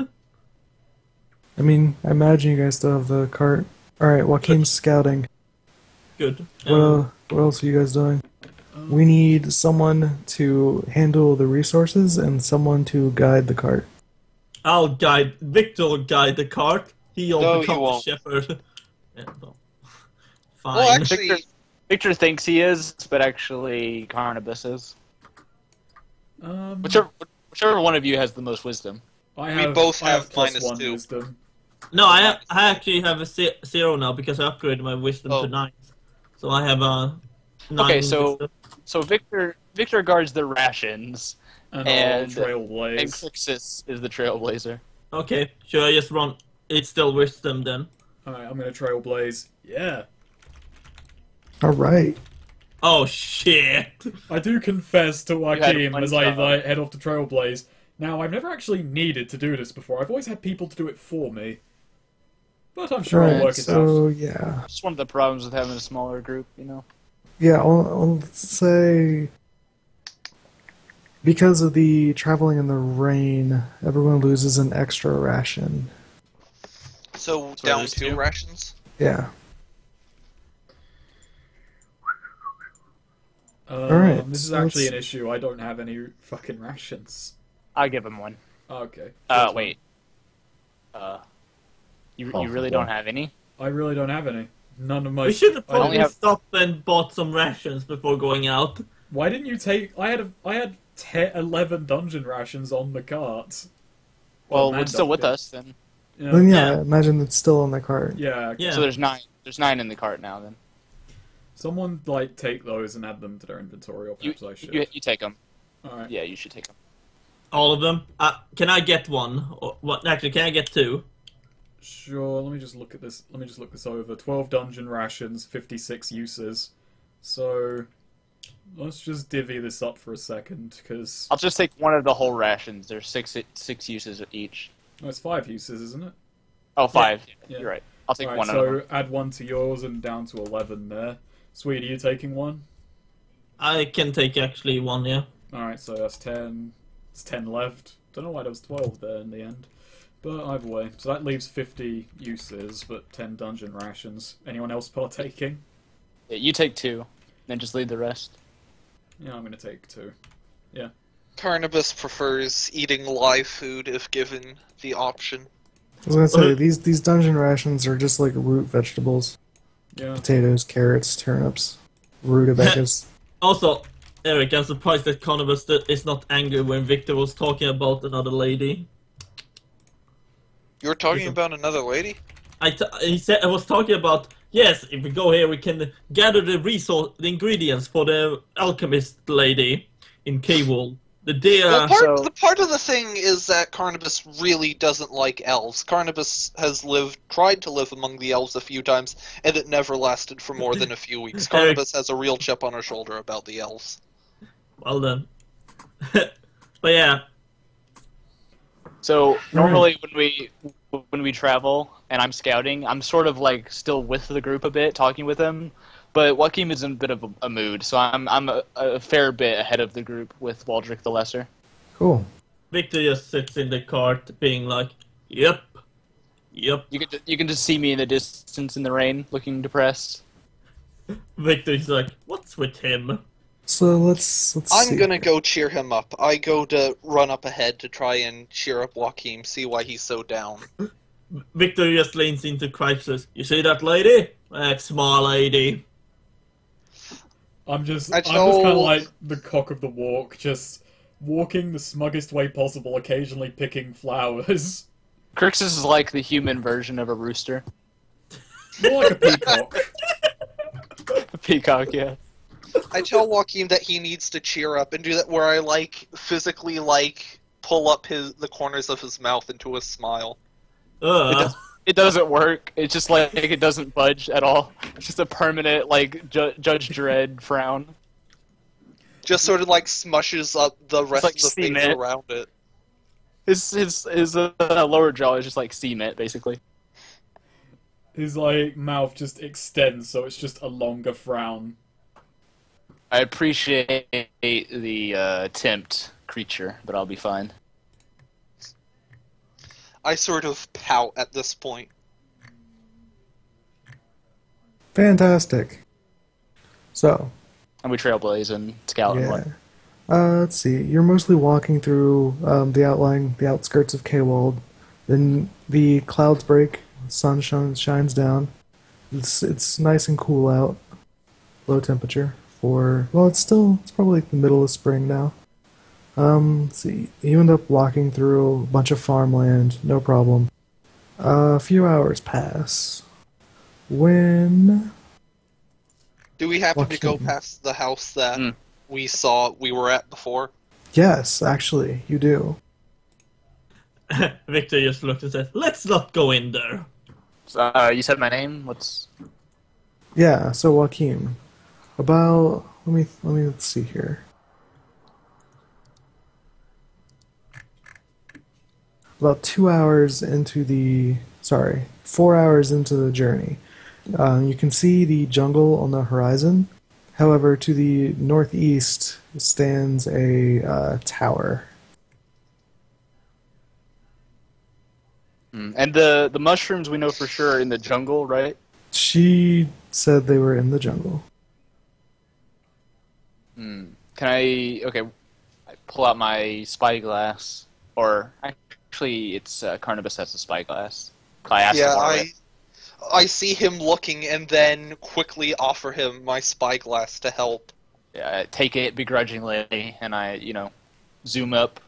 I mean, I imagine you guys still have the cart. Alright, Joaquin's scouting. Good. What else are you guys doing? We need someone to handle the resources and someone to guide the cart. Victor will guide the cart. He'll No, become you the won't. shepherd. Yeah, well, fine. Well, actually, Victor thinks he is, but actually Carnibus is. Whichever one of you has the most wisdom. I both have plus minus 1 2. wisdom. No, I actually have a 0 now because I upgraded my wisdom Oh. to 9. So I have a 9 Okay, so wisdom. so Victor guards the rations, And And- I'll trailblaze. and Crixus is the trailblazer. Okay, should I just run? It's still wisdom then. Alright, I'm gonna trailblaze. Yeah. Alright. Oh shit! I do confess to had Joachim one as I job. head off to trailblaze. Now, I've never actually needed to do this before. I've always had people to do it for me. But I'm sure I'll Alright, work it out. so yeah. Just one of the problems with having a smaller group, you know. Yeah, I'll say because of the traveling in the rain, everyone loses an extra ration. So So down there's 2 2? rations. Yeah. Alright, This is so actually an let's- issue. I don't have any fucking rations. I'll give him one. Okay. Wait. You Half really of don't one. have any? I really don't have any. None of my. We should have only probably have- stopped and bought some rations before going out. Why didn't you take? I had 11 dungeon rations on the cart. Well, Man it's still with did. us then. Then Yeah. I imagine it's still on the cart. Yeah. Yeah. So there's 9. There's 9 in the cart now then. Someone like take those and add them to their inventory, or You, perhaps I should. you take them. All right. Yeah, you should take them. All of them. Can I get one? Or what? Actually, can I get 2? Sure. Let me just look at this. Let me just look this over. 12 dungeon rations, 56 uses. So let's just divvy this up for a second, because I'll just take one of the whole rations. There's six uses each. it's 5 uses, isn't it? Oh, 5. Yeah. You're right. I'll take Alright, one of so them. add 1 to yours and down to 11 there. Sweet, are you taking 1? I can take actually 1, yeah. Alright, so that's 10. It's 10 left. Don't know why there was 12 there in the end. But either way, so that leaves 50 uses, but 10 dungeon rations. Anyone else partaking? Yeah, you take 2, then just leave the rest. Yeah, I'm gonna take 2. Carnibus prefers eating live food if given the option. I was gonna say, these dungeon rations are just like root vegetables. Yeah. Potatoes, carrots, turnips, rutabagas. Also, Erik, I'm surprised that Carnibus is not angry when Viktor was talking about another lady. You were talking Listen. about another lady? He said I was talking about, yes, if we go here, we can gather the ingredients for the alchemist lady in K-Wall. The deer. Well, so- the part of the thing is that Carnibus really doesn't like elves. Carnibus has tried to live among the elves a few times, and it never lasted for more than a few weeks. Carnibus has a real chip on her shoulder about the elves. Well then. But yeah, So normally when we travel and I'm scouting, I'm sort of like still with the group a bit, talking with them. But Jaochim is in a bit of a mood, so I'm a fair bit ahead of the group with Waldrick the Lesser. Cool. Viktor just sits in the cart being like, yep. You can just see me in the distance in the rain, looking depressed. Viktor's like, what's with him? So let's I'm see. gonna go cheer him up. I go to run up ahead to try and cheer up Jaochim, see why he's so down. Viktor just leans into Crixus. You see that lady? That small lady. I'm just I kind of told- like the cock of the walk, just walking the smuggest way possible, occasionally picking flowers. Crixus is like the human version of a rooster. More like a peacock. A peacock, yeah. I tell Joaquin that he needs to cheer up and do that where I physically pull up the corners of his mouth into a smile. It doesn't work. It's just like it doesn't budge at all. It's just a permanent Judge Dredd frown. Just sort of smushes up the rest like of the face cement. around it. His lower jaw is just like cement, basically. His mouth just extends, so it's just a longer frown. I appreciate the tempt creature, but I'll be fine. I sort of pout at this point. Fantastic. So, And we trailblaze and scout and yeah. what. Let's see. You're mostly walking through the outskirts of K-Wold. Then the clouds break, sun shines down. It's nice and cool out. Low temperature it's probably the middle of spring now. Let's see. You end up walking through a bunch of farmland, no problem. A few hours pass. When Do we happen to go Joaquin. past the house that Mm. we were at before? Yes, actually, you do. Viktor just looked and said, let's not go in there. So, you said my name? Yeah, so Joaquin. Let's see here. About 4 hours into the journey. You can see the jungle on the horizon. However, to the northeast stands a tower. And the mushrooms we know for sure are in the jungle, right? She said they were in the jungle. Can I... Okay, I pull out my spyglass. Or, actually, it's Carnibus has a spyglass. I asked him already. I see him looking and then quickly offer him my spyglass to help. Yeah, I take it begrudgingly, and I, zoom up.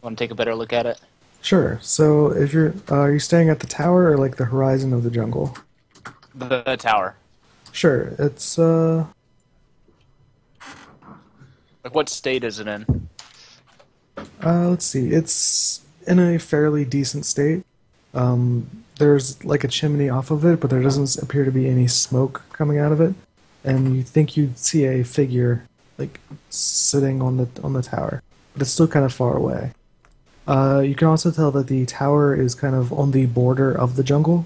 Want to take a better look at it? Sure. So, if are you staying at the tower or like the horizon of the jungle? The tower. Sure. It's Like, what state is it in? let's see. It's in a fairly decent state. There's like a chimney off of it, but there doesn't appear to be any smoke coming out of it. And you think you'd see a figure like sitting on the tower, but it's still kind of far away. You can also tell that the tower is kind of on the border of the jungle.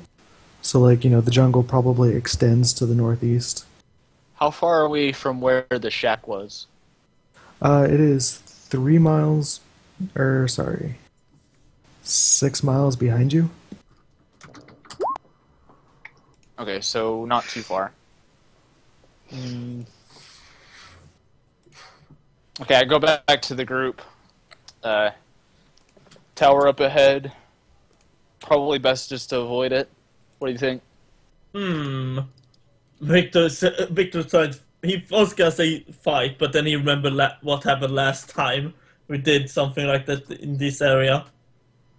So, like, the jungle probably extends to the northeast. How far are we from where the shack was? It is 6 miles behind you. Okay, so not too far. Okay, I go back to the group. Tower up ahead. Probably best just to avoid it. What do you think? Viktor said he was gonna say fight, but then he remembered what happened last time we did something like that in this area.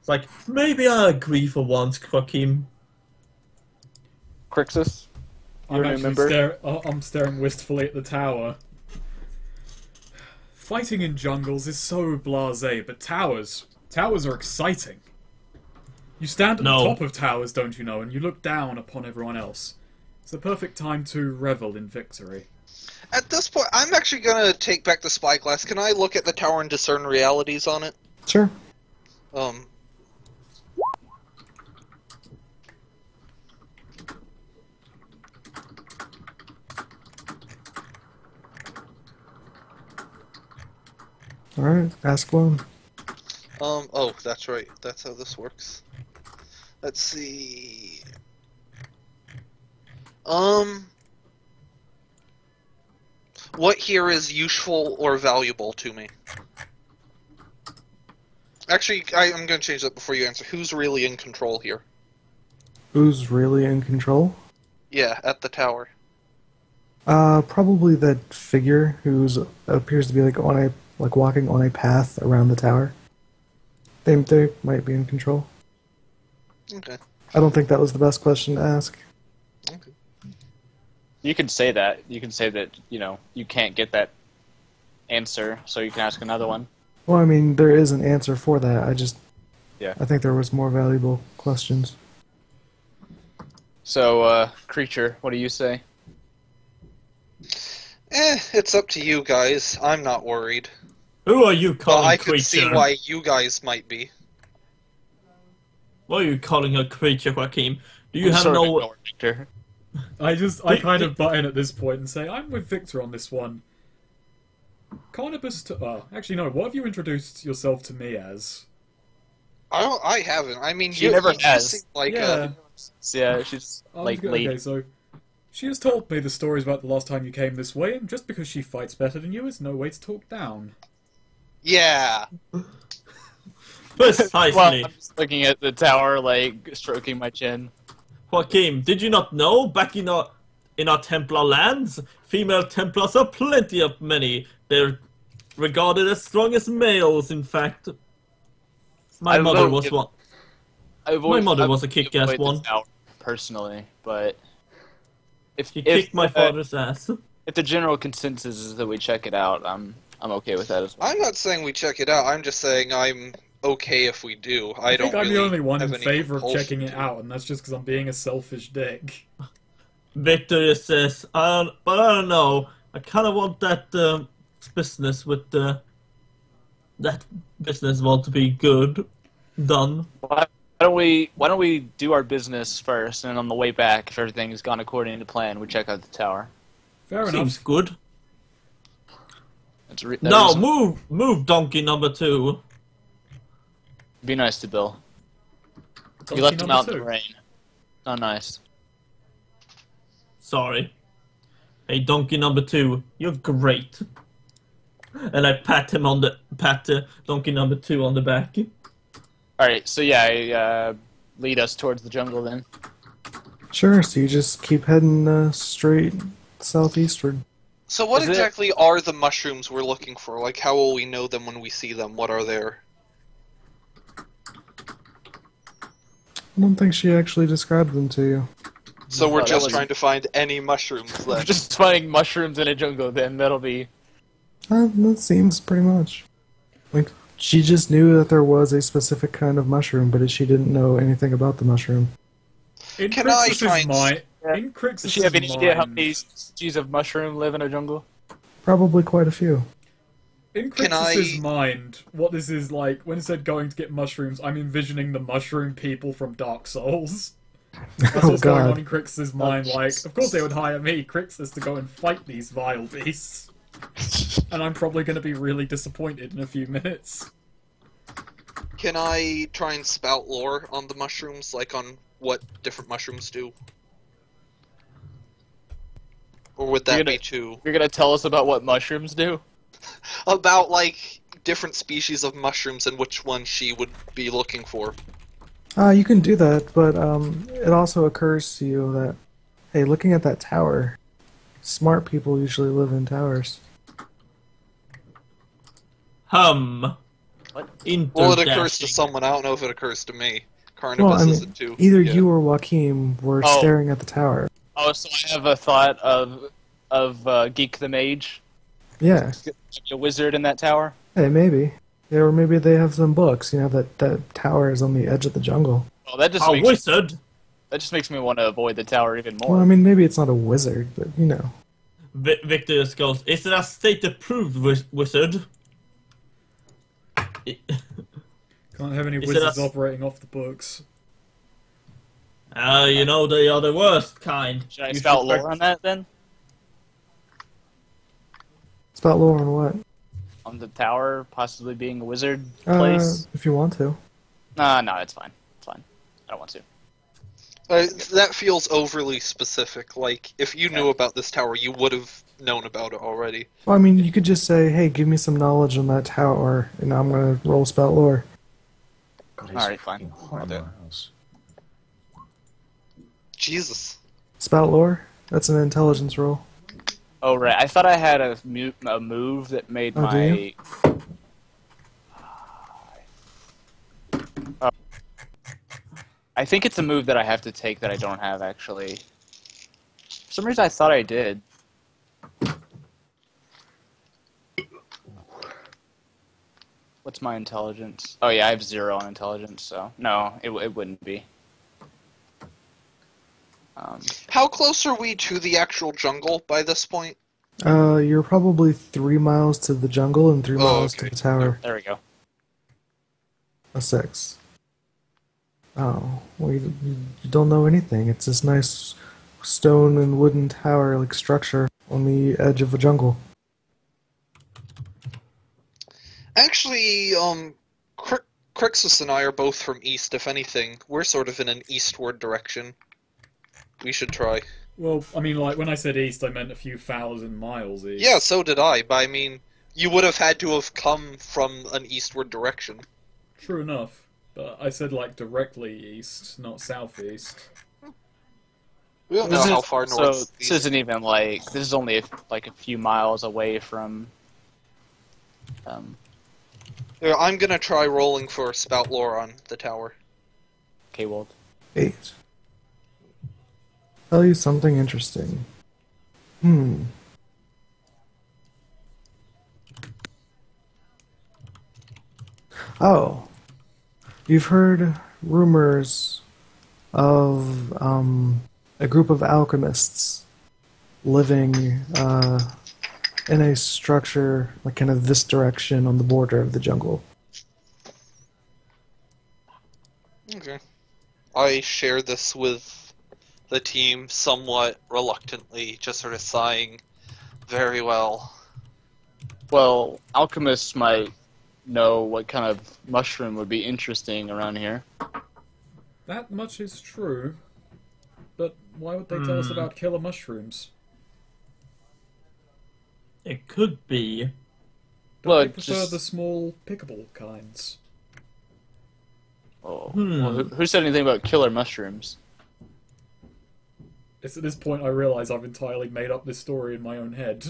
It's like, maybe I agree for once, Joaquim. Crixus? You remember? I'm staring wistfully at the tower. Fighting in jungles is so blasé, but towers are exciting. You stand at the top of towers, don't you know, and you look down upon everyone else. It's the perfect time to revel in victory. At this point, I'm actually gonna take back the spyglass. Can I look at the tower and discern realities on it? Sure. Alright, ask one. Oh, that's right. That's how this works. Let's see. What here is useful or valuable to me? Actually, I'm gonna change that before you answer. Who's really in control here? Who's really in control? Yeah, at the tower. Probably that figure who's appears to be walking on a path around the tower. They might be in control. Okay. I don't think that was the best question to ask. Okay. You can say that. You can say that, you can't get that answer, so you can ask another one. Well, I mean, there is an answer for that. I think there was more valuable questions. So, Creature, what do you say? It's up to you guys. I'm not worried. Who are you calling I creature? could see why you guys might be. Why are you calling her creature, Joaquim? Do you have no... Victor. I kind of butt in at this point and say, I'm with Viktor on this one. Carnibus actually no, what have you introduced yourself to me as? I haven't. I mean, she never has. Seem like yeah. Yeah, she's late. Okay, so she has told me the stories about the last time you came this way, and just because she fights better than you is no way to talk down. Yeah. Precisely. Well, I'm just looking at the tower, stroking my chin. Joaquim, did you not know back in our Templar lands, female Templars are plenty of many. They're regarded as strong as males, in fact. My mother was one. My mother was a kick-ass one. Personally, but if she kicked my father's ass. If the general consensus is that we check it out, I'm okay with that as well. I'm not saying we check it out. I'm just saying I'm okay if we do. I think I'm the only one in favor of checking it out, and that's just because I'm being a selfish dick. Viktor says, but I don't know. I kind of want that business with that business want to be good done. Why don't we do our business first, and on the way back, if everything's gone according to plan, we check out the tower. Fair enough. Seems good. Move, donkey number 2. Be nice to Bill. Donkey You left him out in number the rain. Not nice. Sorry. Hey, donkey number 2, you're great. And I pat donkey number 2 on the back. Alright, so yeah, lead us towards the jungle then. Sure, so you just keep heading straight southeastward. So what Is it- exactly are the mushrooms we're looking for? Like, how will we know them when we see them? What are there? I don't think she actually described them to you. So we're that just was- trying to find any mushrooms We're then. just finding mushrooms in a jungle then, that'll be... That seems pretty much. Like, she just knew that there was a specific kind of mushroom, but she didn't know anything about the mushroom. In Can I Crixus's try and- mind, Yeah. in Crixus's Does she have any idea how mind- many species of mushroom live in a jungle? Probably quite a few. In Can Crixus's I- mind, what this is like, when it said going to get mushrooms, I'm envisioning the mushroom people from Dark Souls. That's Oh what's going on god. in Crixus's mind, like, of course they would hire me, Crixus, to go and fight these vile beasts. And I'm probably going to be really disappointed in a few minutes. Can I try and spout lore on the mushrooms, like on what different mushrooms do? Or would that You're be gonna- too... You're gonna tell us about what mushrooms do? About, like, different species of mushrooms and which one she would be looking for. You can do that, but it also occurs to you that, hey, looking at that tower, smart people usually live in towers. What? Well, it occurs to Interdashing. someone. I don't know if it occurs to me. Carnibus Well, I mean, isn't too. either Yeah. you or Joachim were Oh. staring at the tower. Oh, so I have a thought of Geek the Mage, Yeah, a wizard in that tower. hey, maybe. Yeah, or maybe they have some books. You know, that tower is on the edge of the jungle. Well, that just A makes wizard? that just makes me want to avoid the tower even more. Well, I mean, maybe it's not a wizard, but you know. Victor goes, is it a state-approved wizard? Can't have any Is it wizards us? operating off the books. You know, they are the worst kind. Should I You spout should lore on that then? It's about lore on what? On the tower possibly being a wizard place? If you want to. No, it's fine. It's fine. I don't want to. That feels overly specific. Like, if you knew about this tower, you would have known about it already. Well, I mean, you could just say, hey, give me some knowledge on that tower, and I'm going to roll spout lore. God, it's Alright, fine. fucking hot I'll in do my it. house. Jesus. Spout lore? That's an intelligence roll. Oh, right. I thought I had a move that made Oh, do my... you? I think it's a move that I have to take that I don't have, actually. For some reason, I thought I did. What's my intelligence? Oh, yeah, I have 0 on intelligence, so... No, it wouldn't be. How close are we to the actual jungle by this point? You're probably 3 miles to the jungle and 3 miles to okay. the tower. There we go. A 6. Oh, well, you don't know anything. It's this nice stone and wooden tower, like, structure on the edge of a jungle. Actually, Crixus and I are both from east, if anything. We're sort of in an eastward direction. We should try. Well, I mean, like, when I said east, I meant a few thousand miles east. Yeah, so did I, but I mean, you would have had to have come from an eastward direction. True enough. But I said, like, directly east, not southeast. We don't know how far so north. this isn't even like... This is only like a few miles away from... Yeah, I'm gonna try rolling for spout lore on the tower. K-Wold. 8. Tell you something interesting. Oh. You've heard rumors of a group of alchemists living in a structure like kind of this direction on the border of the jungle. Okay. I share this with the team somewhat reluctantly, just sort of sighing. Very well. Well, alchemists might know what kind of mushroom would be interesting around here. That much is true. But why would they tell us about killer mushrooms? It could be. Don't Look, they prefer just- the small, pickable kinds? Oh. Well, who said anything about killer mushrooms? It's at this point I realise I've entirely made up this story in my own head.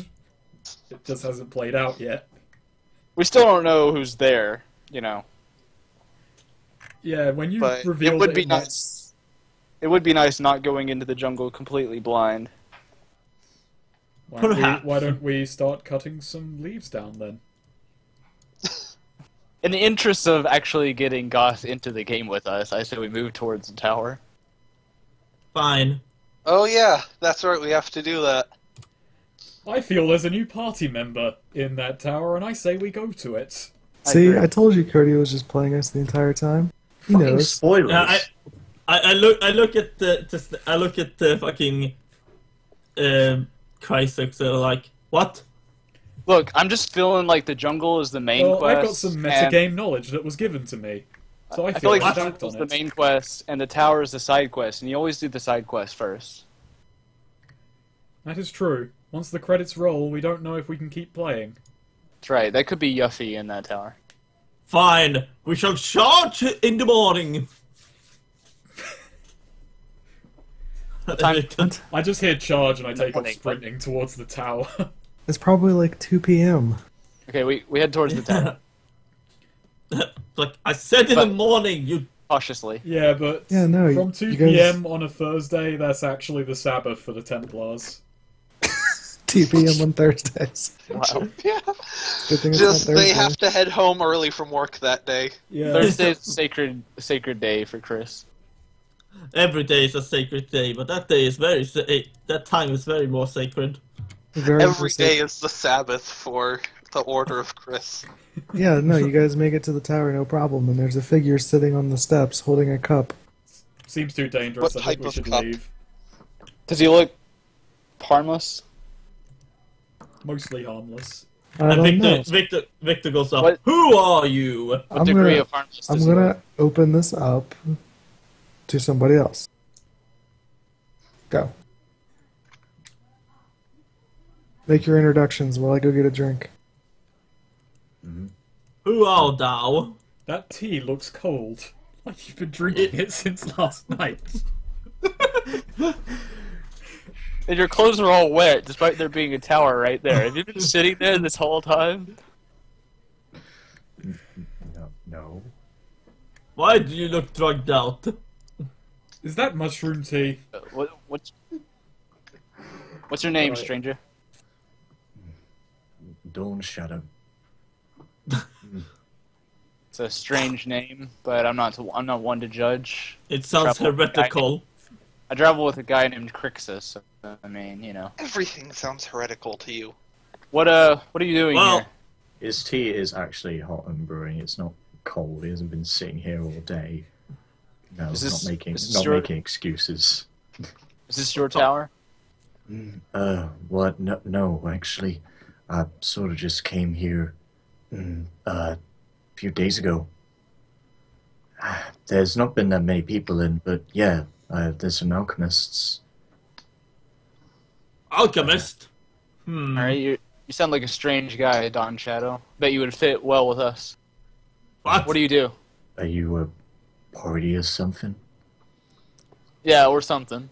It just hasn't played out yet. We still don't know who's there, you know. Yeah, when you But revealed it would be in that- nice. It would be nice not going into the jungle completely blind. Perhaps. Why don't we start cutting some leaves down then? In the interest of actually getting Goth into the game with us, I say we move towards the tower. Fine. Oh yeah, that's right, we have to do that. I feel there's a new party member in that tower, and I say we go to it. See, agree. I told you Cody was just playing us the entire time. He Fucking knows. spoilers. I look at the fucking Crixus. So like, what? Look, I'm just feeling like the jungle is the main Well, quest. I've got some and metagame knowledge that was given to me, so I I feel feel like like the I've jungle is on the it. main quest, and the tower is the side quest, and you always do the side quest first. That is true. Once the credits roll, we don't know if we can keep playing. That's right. That could be Yuffie in that tower. Fine. We shall charge in the morning. I just hear charge and I take off morning, sprinting towards the tower. It's probably like 2 p.m. Okay, we head towards the tower Like I said in the But- morning, you. cautiously. Yeah, but Yeah, no, from 2 you guys- p.m. on a Thursday, that's actually the Sabbath for the Templars. 2 p.m. on Thursdays. Wow. Yeah. Good thing it's Just not they Thursday. have to head home early from work that day. Yeah. Thursday's a sacred day for Chris. Every day is a sacred day, but that day is that time is very more sacred. Very Every interesting. day is the Sabbath for the Order of Chris. Yeah, no, you guys make it to the tower, no problem. And there's a figure sitting on the steps holding a cup. Seems too dangerous. What I think type we of should cup? leave. Does he look harmless? Mostly harmless. I And don't know. Victor goes up. What- Who are you? What I'm degree gonna- of harmless I'm does he gonna look? open this up to somebody else. Go. Make your introductions while I go get a drink. Who art thou? That tea looks cold. Like you've been drinking it since last night. And your clothes are all wet, despite there being a tower right there. Have you been sitting there this whole time? No. Why do you look drugged out? Is that mushroom tea? What's your name, Right. stranger? Dawnshadow. It's a strange name, but I'm not one to judge. It sounds Trouble. heretical. I travel with a guy named Crixus. So, I mean, you know. Everything sounds heretical to you. What are you doing Well, here? His tea is actually hot and brewing. It's not cold. He hasn't been sitting here all day. No, Is this- not making is this not your- making excuses. Is this your tower? What? No, actually, I sort of just came here, a few days ago. There's not been that many people in, but yeah, there's some alchemists. Alchemist. Alright, you sound like a strange guy, Dawnshadow. Bet you would fit well with us. What? What do you do? Are you a party or something? Yeah, or something.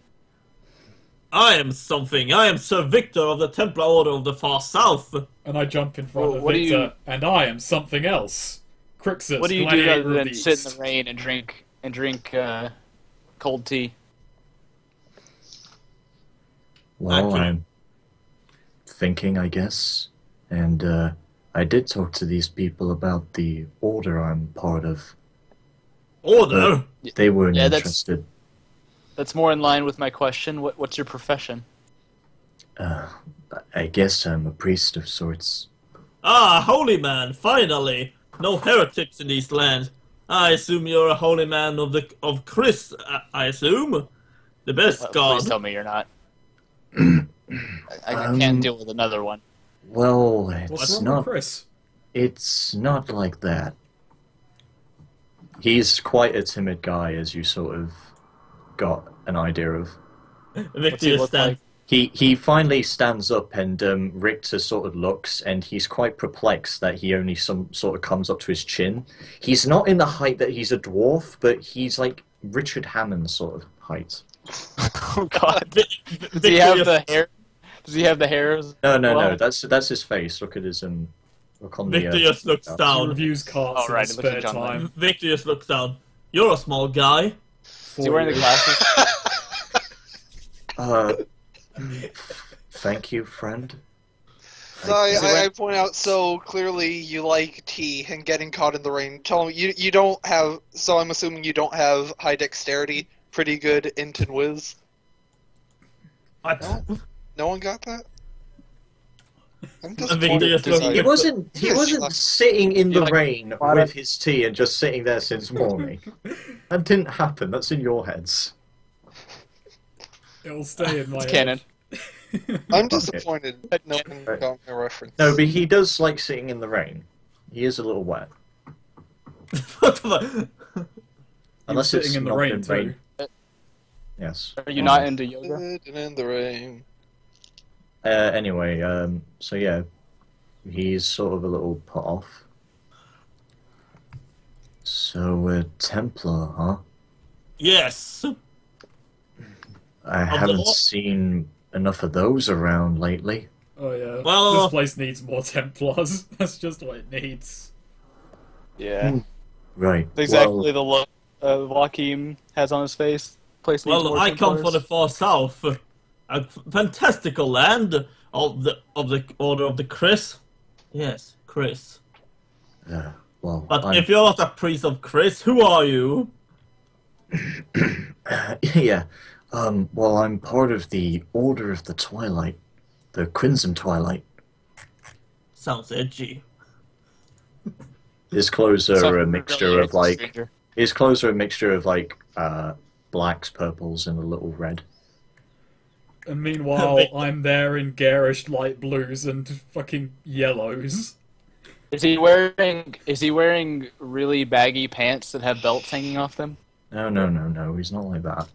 I am something. I am Sir Victor of the Templar Order of the Far South. And I jump in front Well, of what do Victor, you- and I am something else. Crixus, What do you do gladiator other of than the sit East. in the rain and drink cold tea? Well, Actually- I'm thinking, I guess, and I did talk to these people about the order I'm part of. Order? They weren't Yeah, that's- interested. That's more in line with my question. What's your profession? I guess I'm a priest of sorts. Ah, holy man, finally! No heretics in these lands. I assume you're a holy man of Chris, I assume? The best Please god. tell me you're not. I can't deal with another one. Well, What's it's wrong not. with Chris? It's not like that. He's quite a timid guy, as you sort of got an idea of. What's Victor he just look stands. like? He finally stands up, and Richter sort of looks, and he's quite perplexed that he only sort of comes up to his chin. He's not in the height that he's a dwarf, but he's like Richard Hammond sort of height. Oh God! Does he have the hair? Does he have the hairs? No. That's his face. Look at his Look on Victor the. just looks He down. reviews carts Oh, right, in his it looks spare like John time. Victor just looks down. You're a small guy. Is he wearing the glasses? Thank you, friend. So I point out, so clearly you like tea and getting caught in the rain. Tell me, you don't have, so I'm assuming you don't have high dexterity, pretty good int and whiz. No one got that? I'm Victor just looks. He wasn't sitting in the rain with his tea and just sitting there since morning. That didn't happen. That's in your heads. It'll stay in my It's head. canon. I'm disappointed no one got my reference. No, but he does like sitting in the rain. He is a little wet. What the fuck? Unless sitting it's in the not rain been too. Yes. Are you not into yoga? Sitting in the rain. Anyway, so yeah, he's sort of a little put off. So, Templar, huh? Yes. I haven't seen enough of those around lately. Oh yeah. Well- this place needs more Templars. That's just what it needs. Yeah. Right. Exactly the look Jaochim has on his face. Place needs Well, more I come Templars. from the far south, a fantastical land of the Order of the Chris. Yes, Chris. Well, But if you're not a priest of Chris, who are you? yeah. Well, I'm part of the Order of the Twilight, the Crimson Twilight. Sounds edgy. His clothes are Sounds a mixture really of like. stranger. His clothes are a mixture of like blacks, purples, and a little red. And meanwhile, I'm there in garish light blues and fucking yellows. Is he wearing really baggy pants that have belts hanging off them? No, he's not like that.